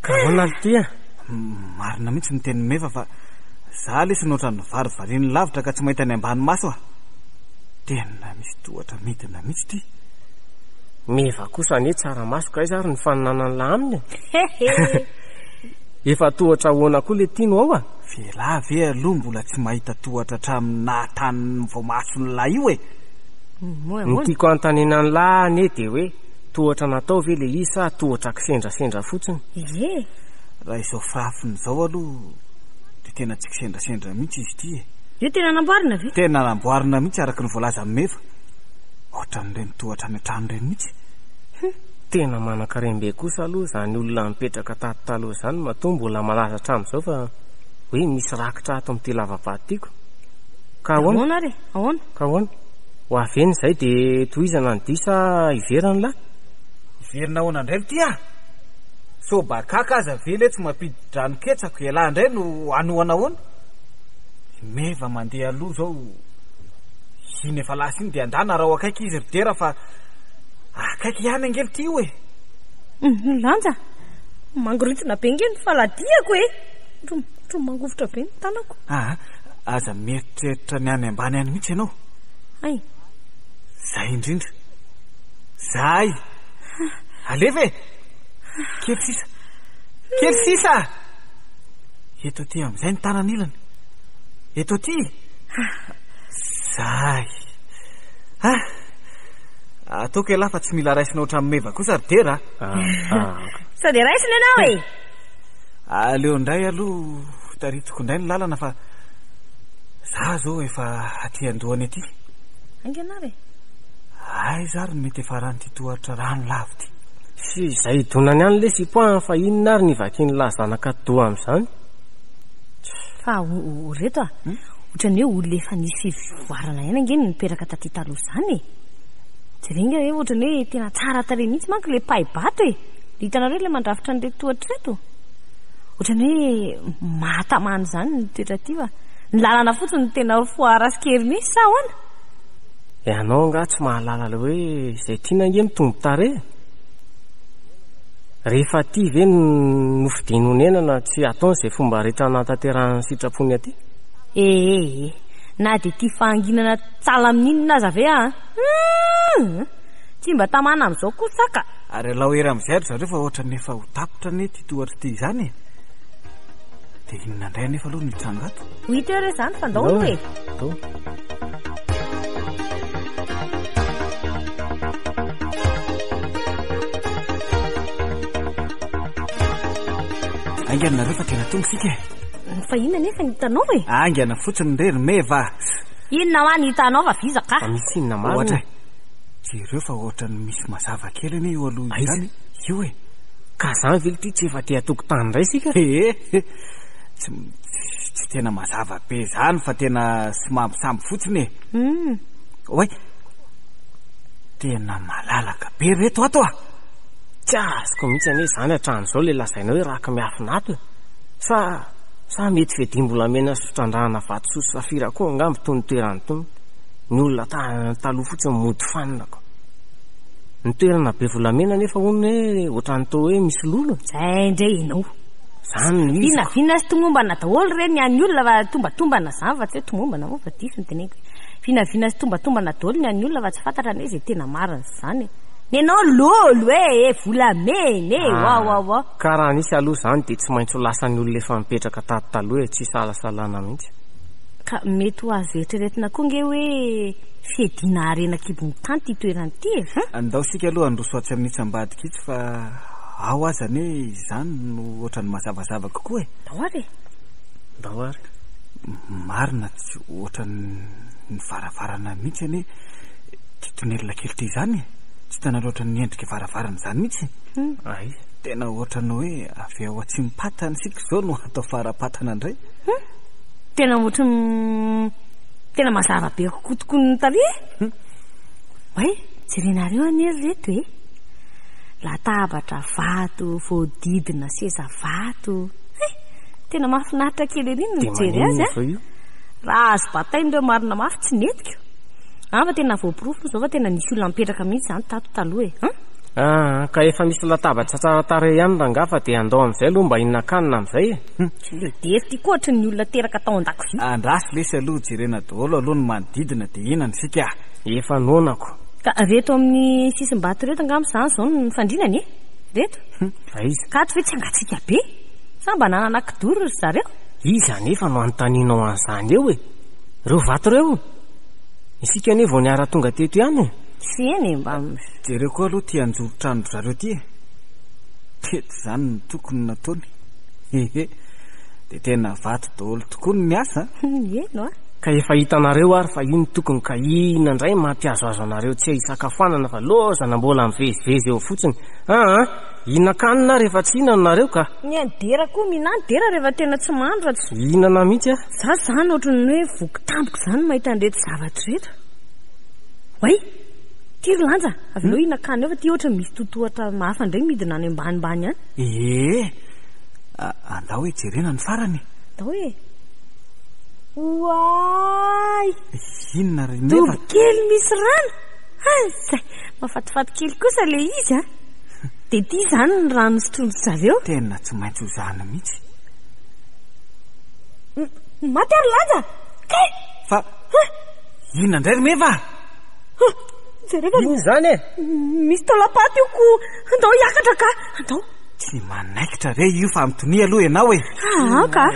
Ka hoana ty a? Marina mihitsy ny teny meva fa za lesy nohatra ny varivarian'ny lavitra ka tsy mahita ny ambany maso a. Tena misy tohatra midina mihitsy ty. Meva kosa anie tsara maso ka izy ary ny faninanany la aminy. Efa tohatra hoana koa le tiano ao a. Vela ve aloha mbola tsy mahita tohatra hatramin'ny nahatany vao masony lahy io e. Ny tiako antanena ny lahy ane dia hoe tohatra natao ve le isa tohatra kisendrasendra fotsiny. Raha izao firafiny zao aloha dia tena tsy kisendrasendra mihitsy izy ty e. Io tena namboarina ve? Tena namboarina mihitsy araka ny voalaza meva. Ohatra n'ireny tohatra any an-trano ireny mihitsy. Tena manan-karembe kosa aloha zany olona mipetraka tato taloha zany matoa mbola malaza hatramin'izao fa hoe misy rakitra ato amin'ity lavapaty-tiako. Ka ahoana re? Ahoana? Ka ahoana? Ho aveny izay dia tohizana ny disa iverana lahy. Iverina ahoana indray ty a? So bakaka aza vele tsy mampidi-drano ketsako ialahy indray no anoana ahoana? Meva mandeha aloha zao iny efa lasa iny dia andana raha akaiky izy ridera fa akaiky ihany angely ty io e. Lanja mangoritina be ngeny faladiako e. Tro mangovotra be ny tanako. Aza mieritreritra ny any ambany any mihitsy ianao. Ay. Zay indrindra. Zay. Aleva e. Kely sisa. Kely sisa. Eto ty amin'izay ny tanan'ilany. Eto ty. Zay. Ataoko elahy fa tsy mila raisina ohatrany meva kosa ry dera. Sao dia raisina ianao e. Aleo indray aloha taritiko indray ny lalana fa za zao efa aty andohany aty. Anganary. Ay zary mety efa rano ty tohatra rano lavo ty. Sy izay donany any le sipoa fa inona ary ny vakiny lazanaka doa amin'izany. Fa reto a. Ohatrany hoe olona efa nisy fivoarana ihany angeny niperaka taty taloha izany e. Jerenga hoe ohatrany hoe tena tsara tarehy mihitsy manko le paibato e. Hitanareo le mandrafitra an'ireo tohatra reto. Ohatrany hoe mahatamany izany ny toetra ty fa ny lalana fotsiny tena foara sy kely mihitsy sa ahoana? Ianao nga tsy mahalala le hoe izay tiana nge mitombo tare. Rehefa ty ve nofidinonenana tsy ataon'izay fomba rehetra natanterahany sitrapony aty. Na dia ty fahanginana tsala amin'inona aza ve tsy mba tamana amin'izao koa saka. Ary alao ery amin'izay ry zareo fa ohatra nefa ho tapitra ne ty tohatra ty izany e. Dia inona indray nefa aloha nitsangato. Ho hita eo re izany fa ndao hoe Aingana rehefa tena tonga sika. Fa inona nefa nitanao e? Aingana fotsiny rery meva. Inona hoa nitanao fa vizaka? Misy inona maro. Ohatra jereo fa ohatra ny misy mazava kely ane eo aloha izany. Io e. Ka zany vely ty tsy efa te atokotany indray sika. Tsy tena mazava be zany fa tena samby fotsiny e. Oay, tena malalaka be reto ato a. Tsy azoko mihitsy ane zany hatran'izao le lazainao hoe raka miafinato sa mety fedimbolamena sotrandrahana vatososo safira koa angambo tony toerany tony. Ny olona taloha fotsiny mody fanonako. Ny toerana be volamena nefa hono hoe ohatrany tao hoe misy lolo. Zay indray ianao. Zany vinavina sy tomombana daholo reny any olona fa tombatombana zany fa tsy hoe tomombana moa fa diso ny teneniko. Vinavina sy tombatombana daholo ny any olona fa tsy fantatra ny hoe izay tena marina zany. Nenao lolo volamena wa. Ka raha nisy aloha zany dia tsy maintsy ho lasan'ny olona efa mipetraka tato taloha tsy salasalana mihitsy. Ka mety ho azo eritreretina koa nge hoe fiedina arena kibony tany ty toerany ty e. Andao sika aloha androso atsy amin'ny tsambadika itsy fa ao azany hoe izany no ohatrany mazavazava kokoa e. Ndao ary marina tsy ohatrany ny varavarana mihitsy ane ty tonelina kely ty izany e. Tsy tena loatra ny endrika varavarana izany mihitsy. Tena ohatrany hoe avy ao atsimpatana sika izao no atao farapatana indray. Tena ohatrany tena mazava be kokoa tokony ny talia. Way, jerenareo anery reto e. Latabatra vato, voadidina seza vato. Tena mahafinaritra kely ery no mijery azy a. Raha azo batain'ireo marina mafy tsy netiko. Fa tena voaporofo izao fa tena nisy olona mipetraka mihitsy zany tato taloha e. Ka efa misy latabatra tsara tare ihany rangafa dia andao amin'izay aloha mba hihinan-kanina amin'izay e. Dery ty koa ohatry ny olona teraka tao an-dakozia. Andrasy lesy aloha jerena daholo aloha ny manodidina dia inona sika. Efa nonako. Ka reto amin'ny sisim-bato reto angamba zany izao ny fandrinany e. Reto. Ka tsy hoe tsy angatsika be. Sa mba nananakidoro ry zareo. Iza nefa no anontanianao an'izany eo e. Reo vato reo. Isika ane vao niara tonga teto ihany e. Sy eny mba jereo koa aloha ty anjoro trano zareo ty e. Teto zany no tokony nataony. Dia tena vato daholo tokoa ny asa. Eno a. Ka efa hitanareo ary fa iny tokony ka ina indray mampiazoazo anareo tsy hisakafoanana fa lozana mbola mivezivezy eo fotsiny. Hihinan-kanina rehefa tsy hihinanareo ka. Ny andera koa mihinana dera rehefa tena tsy mandro tsy hihinana mihitsy a. Za zany ohatrany hoe voky tampoka zany mahita an'ireto zavatra reto. Way, ty ry lanja avy leo hihinan-kanina eo fa ty ohatrany misy totohatra mahafa indray midina any ambanimbany any. Andao hoe jerena ny farany. Andao hoe Waay, inona ry nefa. Dobo kely misy rano. Zay, mafatifaty kely kosa le izy a. Dia ty zany ny rano sotromy zareo. Tena tsy maintsy ho zana mihitsy. Maty ary lanja. Kay. Fa inona indray ry meva. Iny zany e. Misy taolapaty io ko. Andao hiakatra ka. Andao. Tsy manaikitra re io fa mitony aloha ianao e. Ka.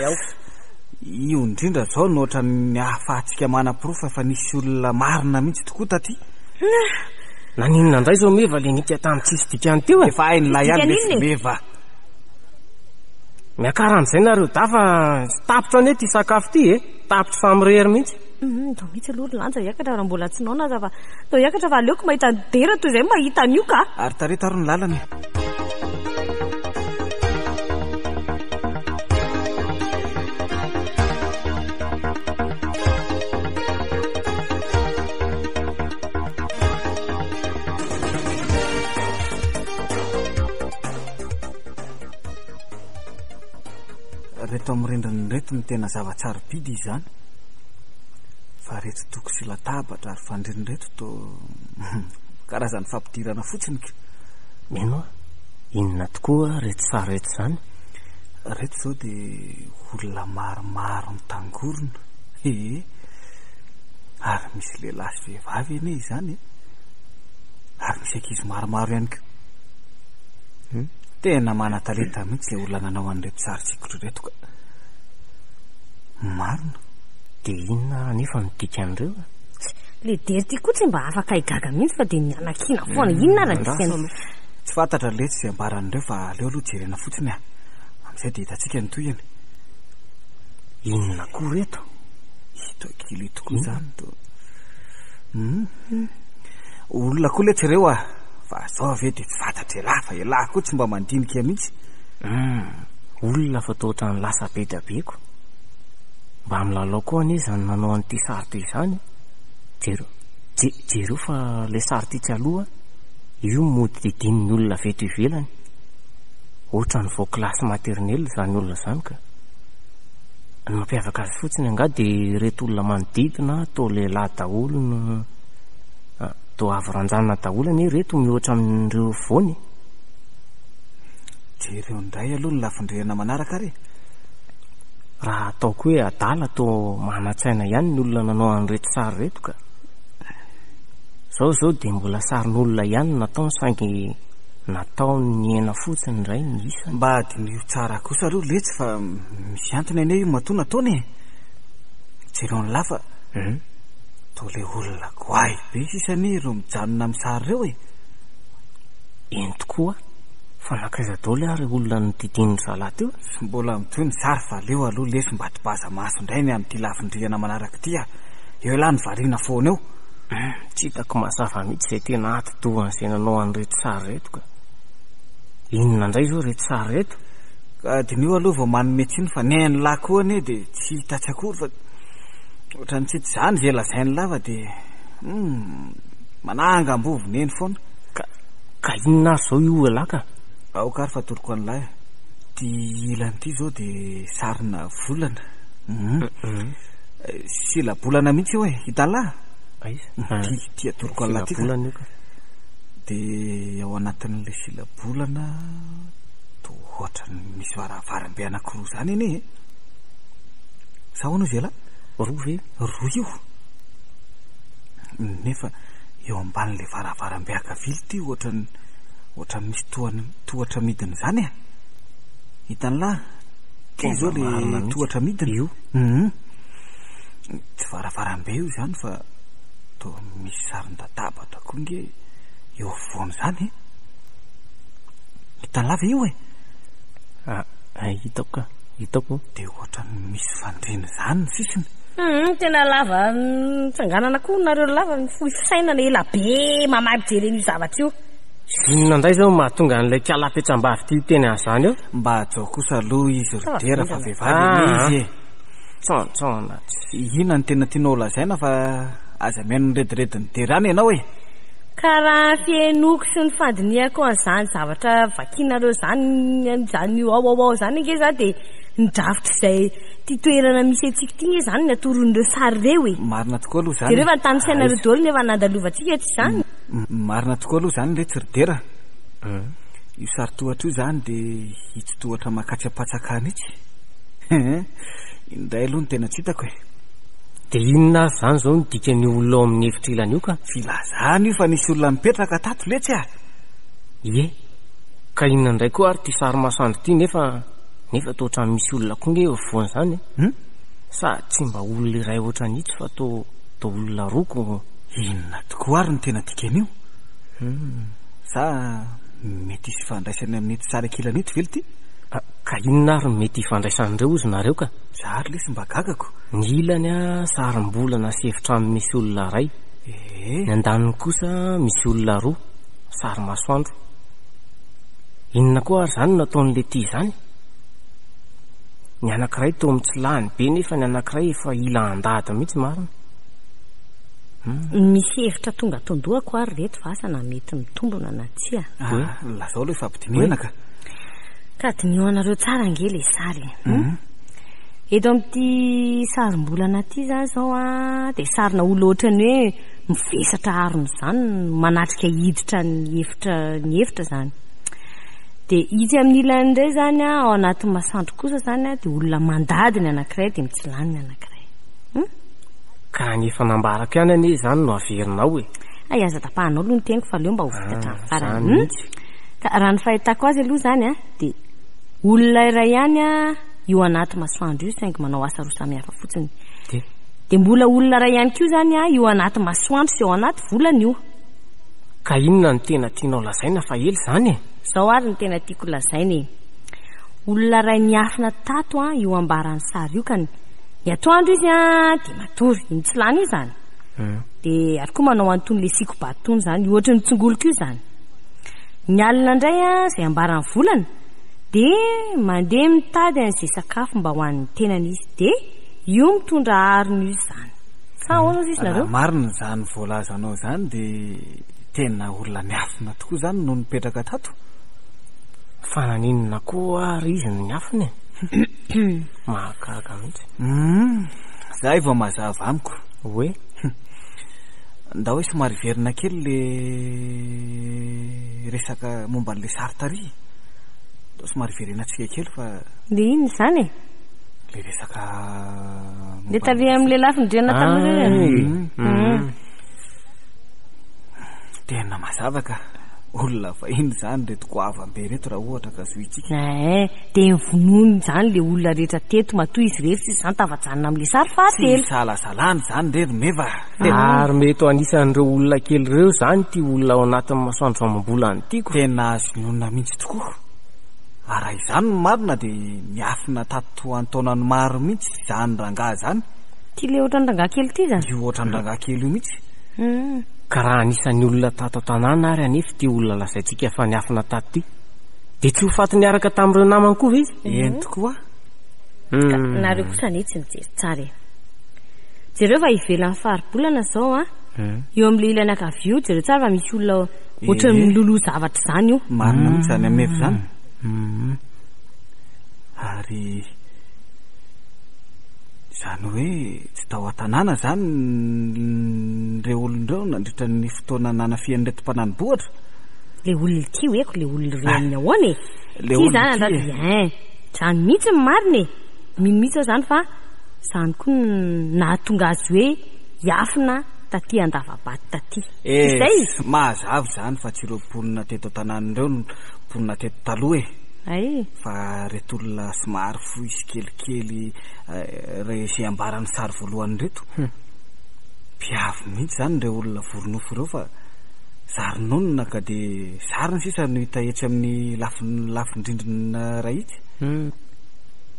Io indrindra zao no ohatrany ahafahantsika manam-porofo fa nisy olona marina mihitsy tokoa taty. Naninona indray zao meva le nika tamin'ny tsisy dikany teo e. Efa hain'ilay ihany lesy meva. Miakara amin'izay nareo dafa tapitra ane ty sakafo ty e. Tapitra famirery mihitsy. Ndao mihitsy aloha ry lanja hiakatra raha mbola tsy naona za fa ndao hiakatra fa aleoko mahita dera toy izay mahita an'io ka. Ary tareta aro ny lalany. Reto amin'ny rendrany reto ny tena zava-tsara bidy izany fa reto toko sy latabatra ary fandrinoreto to karazany fampidirana fotsiny ka. meno a inona tokoa reto sary reto zany? Reto zao dia olona maromaro mitangorona ary misy lehilahy sy vehivavy eny izany ary misy ankizy maromaro ihany ka. Tena mana-talenta mihitsy ilay olona nanao an'ireto sary tsikotra reto ka. Marina. Dia inona nefa midika an'ireo? Le dery ty koa mba afaka higaga mihitsy fa dia nianakina foana inona raha disany. Tsy fantatra le tsy izay ambaran'ireo fa aleo aloha jerena fotsiny a. Amin'izay dia hitantsika ny toyany. Inona koa reto? Hito kely tokoa izany to. Olona koa letsy ireo a. Fa zao ave dia tsy fantatra elahy fa elahy koa tsy mba mandinika mihitsy. Olona fa toa ohatran'ny lasa be da beko. Mba milalao koa anie izany nanao an'ity sary ty izany. Jereo fa le sary ty tsy aloha io mody didin'ny olona veto ivelany. Ohatra ny vao kilasy maternelle izany olona izany ka. Ny mampiavaka azy fotsiny anga dia reto olona manodidina toa lehilahy daholo no toa avy ranjanona daholo anie reto mihoatra amin'ireo voany. Jereo indray aloha ny lafindrehana manaraka re. Raha ataoko hoe adala toa manatsaina ihany ny olona nanao an'ireto sary reto ka. Zao dia mbola sarin'olona ihany natao saingy natao ny hena fotsiny indray ny isa. Mba adinio tsara kosa aloha letsy fa misy antony anie io matoa nataony e. Jereo ny lafa toa le olona goay be sisany ireo mijanona amin'ny sary reo e. Eny tokoa fa nakaiza daholo ary olona ny didin'ny zalahy teo. Sy mbola mitoy ny sary fa leo aloha lesy mba tibaza maso indray ny amin'ity lafindrihana manaraka ity a. Eo ilahy ny variana foana eo. Tsy hitako mazava mihitsy izay tena atidohan'izay nanao an'ireto sary reto ka. Inona indray zao reto sary reto? Ka dinio aloha vao manome tsiny fa ny lahy koa anie dia tsy hitatsy akory fa ohatrany tsy izany izay lazainy lava dia mananga-mbovony eny foana. Ka inona ary zao io lahy ka? Aoka ary fa toroko an'lahy. Ty ilan'ity zao dia sarina volana. Sila-bolana mihitsy io e, hitan'lahy? Ty atoroko an'lahy ty volana io ka. Dia ao anatin'ilay sila-bolana toa ohatrany misy varavarambe anankiroa izany eny e. Sahoana izay lahy? Roa ve? Roa io. Nefa eo ambanin'ilay varavarambe akavily ty ohatrany misy tohatra midina izany a. Hitan'lahy? Ty zao le tohatra midina io. Tsy varavarambe io izany fa toa misy sarin-databatra koa nge eo afovoany izany e. Hitan'lahy ve io e? Hitako ka, hitako. Dia ohatrany misy fandriana izany ny sisiny. Tena lava tsanganana koa nareo lava fohy fisainana ela be mamahy pijereny io zavatra io. Inona indray zao mahatonga an'ilay kialapetsam-bavy ty teny azany eo? Mba ajao kosa aloha izy ridera fa vehivavy izy e. Tsona. Inona ny tena tianao lazaina fa aza mihaino ny redirediny derany ianao e. Karaha fienoko sy ny fandiniako an'izany zavatra vakianareo zany io ao zany nge za dia nidrafitra izay ty toerana misy antsika ty nge zany ny atoron'ireo sary reo e. Marina tokoa aloha zany. Dia rehefa nytanysainareo daholo nefa nandalovantsika ty izany. Marina tokoa aloha zany le tsiridera. Io sary tohatra io zany dia hitsy tohatra makatsy ampatsakany itsy. Indray aloha ny tena tsy hitako e. Dia inona azy zany zao ny dikany olona ao amin'ny efitra ilany io ka? Filazany io fa nisy olona mipetraka tato letsy a. Ie, ka inona indray koa ary ty sary masoandro ty nefa toa ohatrany misy olona koa nge eo afovoany izany e. Sa tsy mba olona iray ohatrany itsy fa toa olona roko. Inona tokoa ary ny tena dikan'io? Sa mety hisy fandraisany amin'ity sary ankilany ito vely ty? Ka inona ary mety hifandraisan'ireo ozy nareo ka? Za ary lesy mba gagako. Ny ilany a sarim-bolana sy efitrano misy olona iray. Ny andaniny kosa misy olona roa, sary masoandro. Inona koa ary zany nataon'le ty izany? Ny anankiray toa mitsilahany be nefa ny anankiray efa ila andady mihitsy marina. Misy hevitra tonga tondohako ary reto vasa na mety mitombona na tsy a. Lazao aloha efa ampidinihana ka. Ka dinio anareo tsara nge le sary. eto amin'ity sarim-bolana ty zany zao dia sarina olo ohatrany hoe mivesatra aron'izany manatrika hiditra ny efitra zany. Dia itsy amin'ny ilany indray zany ao anatin'ny masoandro kosa zany dia olona mandady ny anankiray dia mitsilany ny anankiray. Ka nefa nambaraka ihany anie zany no averinao ay aza tapahanao aloha ny teniko fa leo mba ho vita hatramin'ny farany. Ka raha ny fahitako azy aloha zany dia olona iray ihany io anaty masoandro io saingy manao asa roa samihafa fotsiny. Dia mbola olona iray ihany koa zany io anaty masoandro sy ao anaty volana io. Ka inona ny tena tianao lazaina fa ely zany Zao ary ny tena tiako lazaina. Olona iray niafina tato io ambaran'ny sary io ka ny atoandro izy dia matory mitsilany io zany. Dia ary koa manao antony le siko batony zany ohatra ny tsongoloko io zany. Ny alina indray izay ambaran'ny volana dia mandeha mitady an'izay sakafo mba ho an'ny tenany izy dia io mitondra ariny izy zany. Sa ahoana izy nareo? Marina zany voalazanao zany dia tena olona niafina tokoa zany no nipetraka tato. Fananinona koa ary izy no niafina mahakaka mihitsy. Zahay vao mazava amiko hoe nda hoe somary verina kely le resaka momba n'le sartary. Somary verenantsika kely fa le iny zany le resaka le tarehy amin'le lafindrena tamin'ireny. Tena mazava ka olona vahiny zany reto goavambe reto raha ohatra ka zoitsika. Dia nyvonoiny zany le olona rehetra teto matoa izy rehetra izy zany tavajanona amin'le sary fahatelo. Salasalany zany rery meva. Ary mety ho anisan'ireo olona kely ireo zany ty olona ao anatin'ny masoandro famambolany tiako. Tena azonona mihitsy tokoa. Raha izany no marina dia miafina tato antaonany maro mihitsy zany rangahy zany. Ty le ohatran'ny rangahy kely ty zany. Io ohatran'ny rangahy kely io mihitsy. Ka raha anisan'ny olona tato tanàna ary anefa ty olona lazaintsika fa niafina tato ty dia tsy ho faty niaraka tamin'ireo namany koa izy. Eny tokoa. Nareo kosa ny tsy mijery tsara. Jereo fa ivelan'ny faribolana zao eo amin'le ilany ankavia jereo tsara fa misy olona ohatran'ny miloloha zavatra zany io. Marina mihitsy zany amevo zany. Ary zany hoe tsy tao an-tanàna zany ireo olon'ireo nandritra ny fotoana nanafian'ny reto mpananobohatra. Le olona ty hoeko le olona reo amin'ny ahoana ty zany andrady zany mihitsy ny marina mino mihitsy ao zany fa zany koa nahatonga azy hoe hiafina taty andavabaty taty. Izay mahazavy zany fa tsy ireo mponina teto an-tanàn'ireo mponina teto taloha fa reto olona somary foisy kelikely izay ambaran'ny sary voalohany reto mpiavy mihitsy zany ireo olona voronofo ireo fa zarinonona ka dia zariny sisa no hita etsy amin'ny lafindrindrina ray itsy.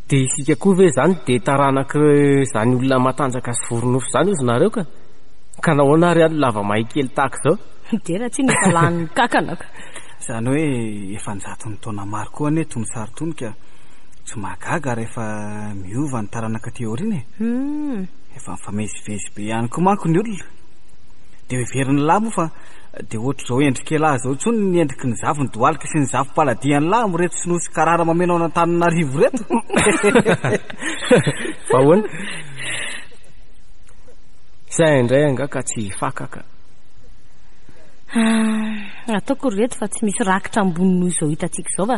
Dia isika koa ve zany dia taranaka zany olona matanjaka sy voronofo zany izy nareo ka nahoana ary any lava mahay kely tahaka zao. Dia raha tsy nefa lany kakanaka zany hoe efa njaton'ny taona maro koa ane tony sary tony ka tsy mahagaga rehefa miova ny taranaka teoriana efa mifamezivezy be ihany koa manko ny olona dia hoeverin'ny lamo fa dia ohatra zao endrikelahy zao tsony ny endriky ny zavy ny doalika sy ny zavy paladian'ny lamo reto sy nosy karara mamenao an-Antananarivo reto. Fa hoana izay indray anga ka tsy fakaka ataoko reto fa tsy misy rakitra ambony noho izao hitantsika izao fa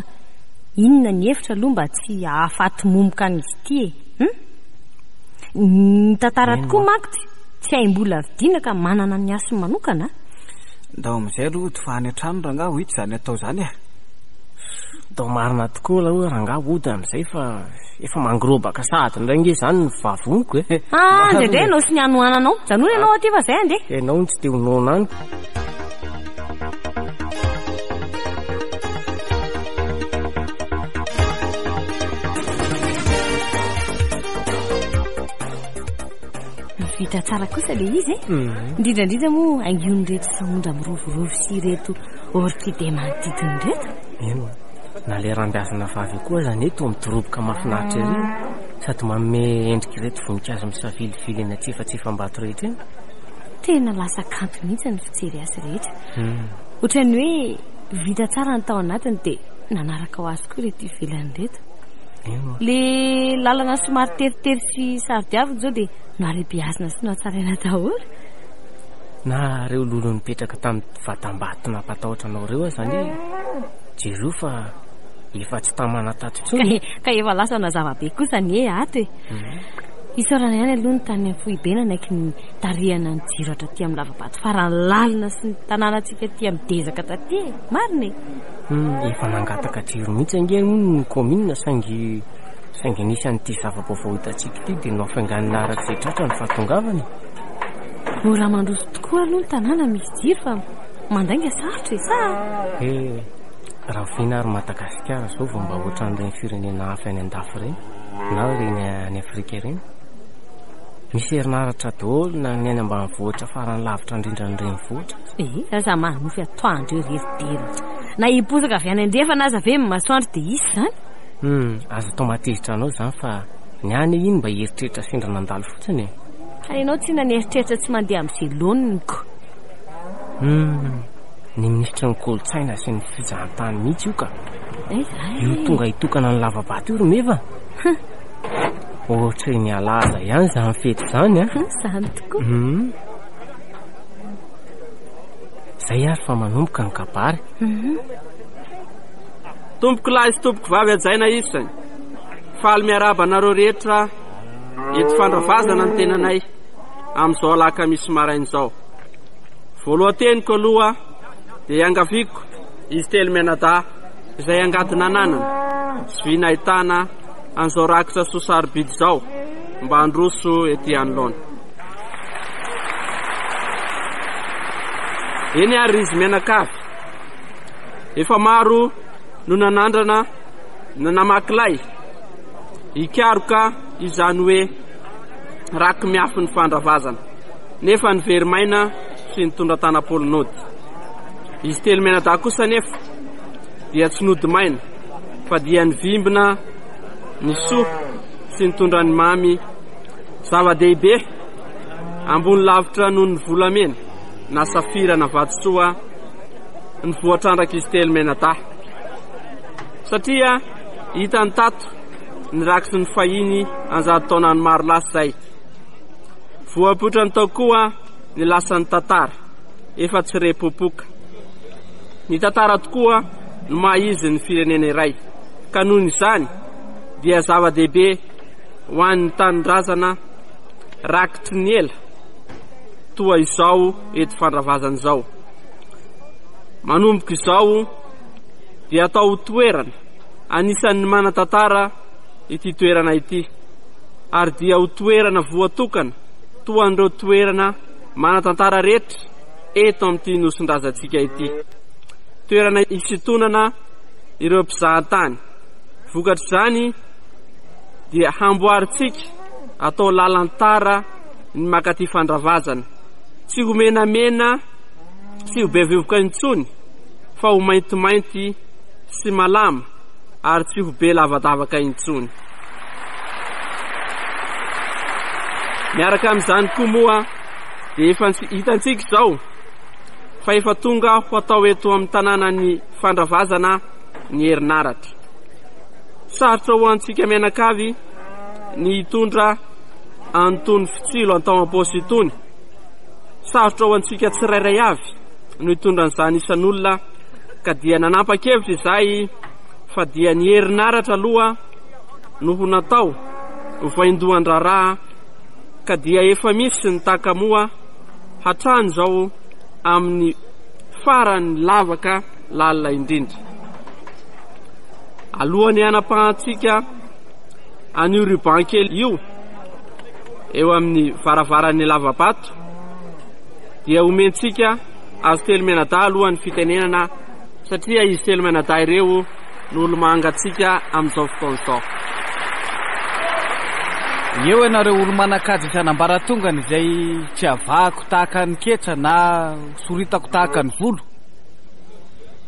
inona ny hevitra aloha mba tsy ahafaty momoka an'izy ity ny tantara tokoa manko tsy haim-bola vidiana ka manana ny asiny manokana. Ndao amin'izay aloha ty fahany an-trano rangahy ho hity zany atao zany dao marina tokoa aloha rangahy ody amin'izay fa efa mangirobaka sady indray nge zany ny vavoniko ndraindray ianao sy ny anohananao janona ianao aty fa zay andeha ianao ny tsy te honona any. Vita tsara kosa le izy indrindrandrindra moa angion'ny reto saondra mirovirovy sy reto orchidée manodidiny reto. Eno na le rambiazana vavy koa zany eto midoroboka mahafinaritra ery sady manome endriky reto voninkazo misavilivily eny atsefatsefam-bato rehetra eny. Tena lasa kanto mihitsy ny fijery azy rehetra ohatran'ny hoe vita tsara ny tao anatiny dia nanaraka ho azy koa reto ivelany reto le lalana somary teritery sy sarodiavina zao dia narebiazina sy natsaraina daholo. Na reo lolo nipetraka tamin'ny vatam-bato nampatahotra anao reo zany jero fa efa tsy tamana tato tsony ka efa lasa nazava-be kosa ny ato isaorana ihany aloha ny tany fohibena naiky ny tarihana ny jiro atra ty amin'ny lavabato farany lalina sy ny tanànatsika ty amin'ny dezaka taty marina efa nangataka jiro mihitsy ange ny komina saingy nisy an'ity zava-baovao hitatsika ty dia nafainganina ara-tsetratra ny fahatongavany. Mora mandroso tokoa aloha ny tanàna misy jiro fa mandainga sarotra sa raha vina ary Madagasikara zao vao mba ohatran'ireny firenena hafa any an-dafy reny na reny any Afrika reny misy herinaratra daholo na ny any ambanivohitra farany lavitra indrindra ny renivohitra. Raha manofy atoandro eo reridera na hiposaka avy any andrefa na aza ve masoandro dia isy zany azo atao matezitra anao zany fa ny any iny mba heritreritra sendra nandalo fotsiny ianao tsy naneritreritra tsy mandeha amin'izay loniko ny ministra ny kolotsaina sy ny fizahantany mihitsy io ka io tonga hitokana ny lavabato io romeva ohatra ny alaza ihany zany fety zany zany tokoa zay ary fa manomboka ny kabary tompoko lahy sy tompoko vavy ajaina isany faly miaraba anareo rehetra eto fandravazana ny tenanay amin'izao alaka misy marain'izao. Voalohanteniko aloha dia angaviko izy telo menada izay angadina ananana sy vina ahitana an'izao rakitra sosarobidy izao mba androso ety anoloana. Eny ary izy menakavy efa maro no nanandrana nanamakilay hikaroka izany hoe raky miafy ny fandravazana nefa ny verimaina sy ny tondra tanapolonody. Izy telo menada kosa nefa dia tsy nody maina fa dia ny vimbina ny soa sy ny tondra ny mamy zava-dehibe ambony lavitra noho ny volamena na safira na vatosoa ny voatrandraka izy telo menada satria hita ny tato ny raky sy ny fahiny anjady taona ny maro lasa zay voapotra ny tao koa ny lasa ny tantara efa tsy repopoka. Ny tantara tokoa no mahizy ny firenena iray ka noho izany dia zava-dehibe ho an'ny tanindrazana rakitry ny ela toa izao eto fandravazana izao. Manomboka izao dia atao toerana anisan'ny manan-tantara ity toerana ity ary dia ho toerana voatokana toa an'ireo toerana manan-tantara rehetra eto amin'ity nosin-drazantsika ity. Toerana isitonana ireo mpizahantany vokatra izany dia hamboaritsika atao lalantara ny makaty fandravazana tsy ho menamena sy ho bevevoka intsony fa ho maintimainty sy malama ary tsy ho be lavadavaka intsony. Miaraka amin'izany koa moa dia efa hitantsika izao fa efa tonga ho atao eto amin'ny tanàna ny fandravazana ny herinaratra. Sarotra ho antsika menakavy ny hitondra antony fitsilo antao am-paosy itony. Sarotra ho antsika tsirairay avy no hitondra an'izany isan'olona ka dia nanapa-kevitra izay fa dia ny herinaratra aloha no ho natao ho vaindohan-draharaha ka dia efa misy ny takamoa hatrany izao amin'ny farany lavaka lalina indrindra. Alohan'ny hanapahantsika an'io ruban kely io eo amin'ny varavaran'ny lavabato dia omentsika azo telo menada alohan'ny fitenenana satria izy telo menada ireo no olo mangatsika amin'izao fotoan'izao. Eo ianareo olo manan-kaja isan'ambaratongana izay tsy avahako tahaka ny ketra na soritako tahaka ny volo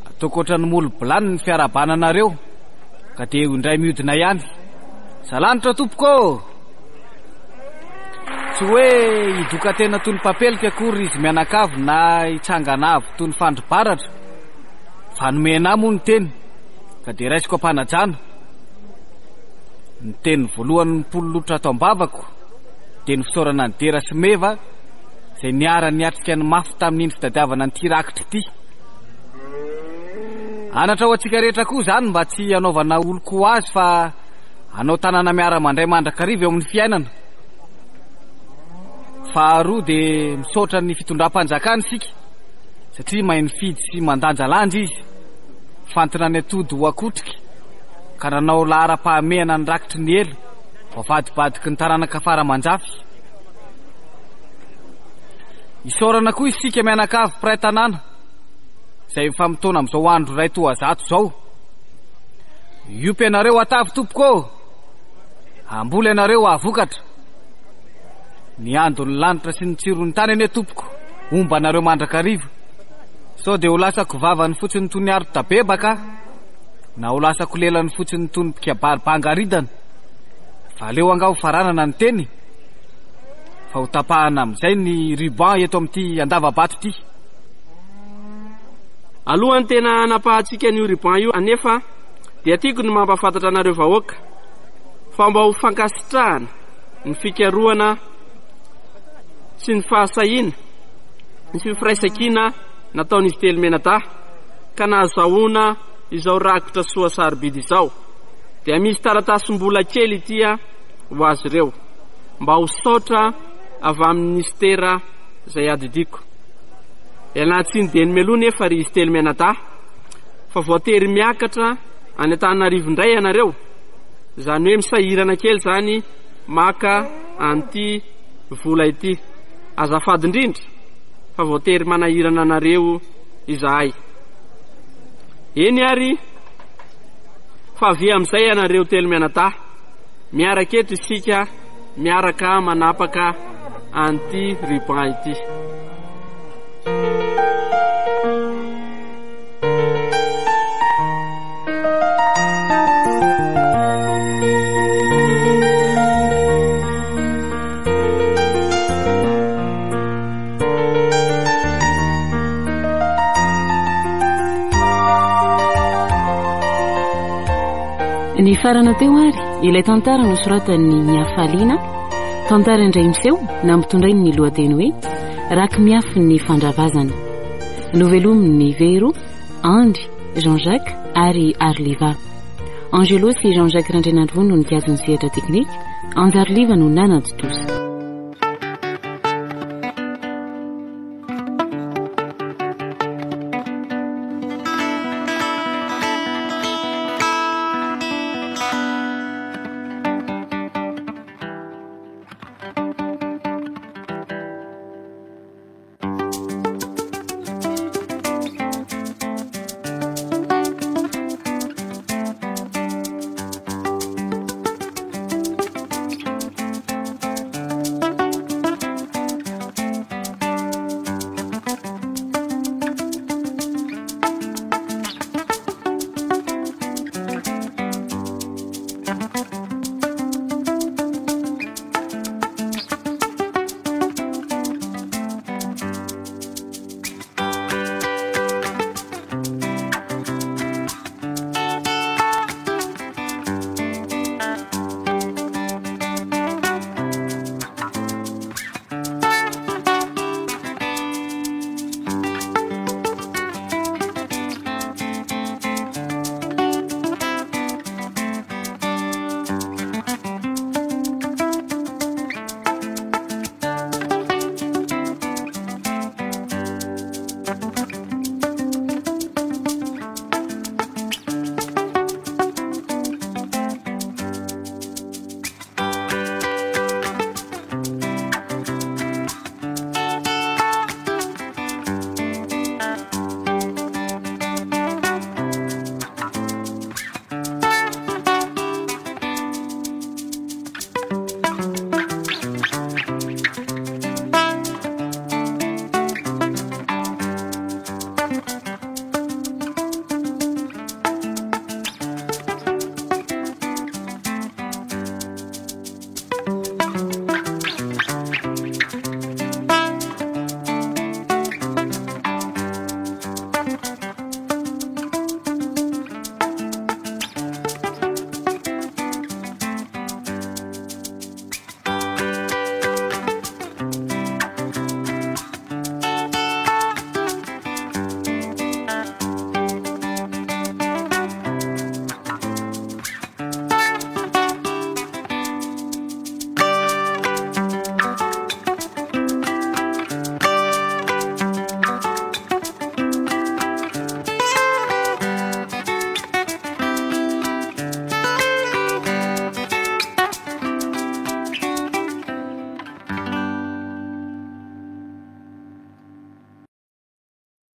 ataoko ohatran'ny molo bilany ny fiarabananareo ka dia indray miodina ihany. Salanitra tompoko tsy hoe hidoka tena toy ny papelika akory izy mianakavy na hitsangana avy toy ny fandribaratra fa nomena mo ny teny ka dia raisiko ampanajana Ny teny voalohan'ny pololotra ato ambavako dia ny fisaorana ny dera sy meva izay niara niatrika ny mafy tamin'iny fitadiavana ny tirakitra ity. Anatra ho antsika rehetra koa izany mba tsy hanaovana oloko azy fa hanao tanàna miara mandray mandrakariva eo amin'ny fiainana. Faharoa dia misaotra ny fitondram-panjakana isika satria mahay mifidy sy mandanja lanja izy, fantina ny atody ho akotrika ka nanao lahara-pahamehana ny rakitry ny elo vavadibadiky ny taranaka fara-manjafy. Isaorana koa isika mianakavy mpiray tanàna izay mifamitona amin'izao andro ray toa zato izao. Iopy ianareo atavy tompoko, amboly ianareo avokatra. Ny ando ny lanitra sy ny tsirony tany ane tompoko, omba anareo mandrakariva. Sao dia ho lasako vavany fotsiny toy ny aro-tabebaka na ho lasako lelany fotsiny toy ny pikabary-pangaridana. Fa leo angao faranana ny teny fa ho tapahana amin'izay ny ruban eto amin'ity andavabato ity. Alohan'ny tena anapahantsika an'io ruban io anefa dia tiako ny mampafantatra anareo vahoaka fa mba ho fankasitrahana ny fikarohana sy ny fahasahiana sy ny firaisankina nataon'izy Telomenatà ka nahazahoana izao rakitra soa sarobidy izao. Dia misy taratasy-mbola kely ity ho azy ireo mba ho saotra avy amin'ny ministera izay adidiko. Ialatsiny dia ny meloa nefa ry izy Telomenatà fa voatery miakatra any Antananarivo indray ianareo, izany hoe misahirana kely izany maka an'ity vola ity. Azafady indrindra fa voatery manahirana anareo izahay. Eny ary fa avy amin'izay ianareo Telomenatà, miaraka eto isika miaraka manapaka an'ity ruban ity. Ny farana teo ary ilay tantara nosoratan'ny Miafaliana, tantara indray miseho nampitondray ny lohateny hoe raky miafy ny fandravazana. Novelominy Vero, Andry, Jean-Jacques ary Arliva. Angelo sy Jean-Jacques Randrenandro no nikazony sehatra teknika, Anjarliva no nanado tosa.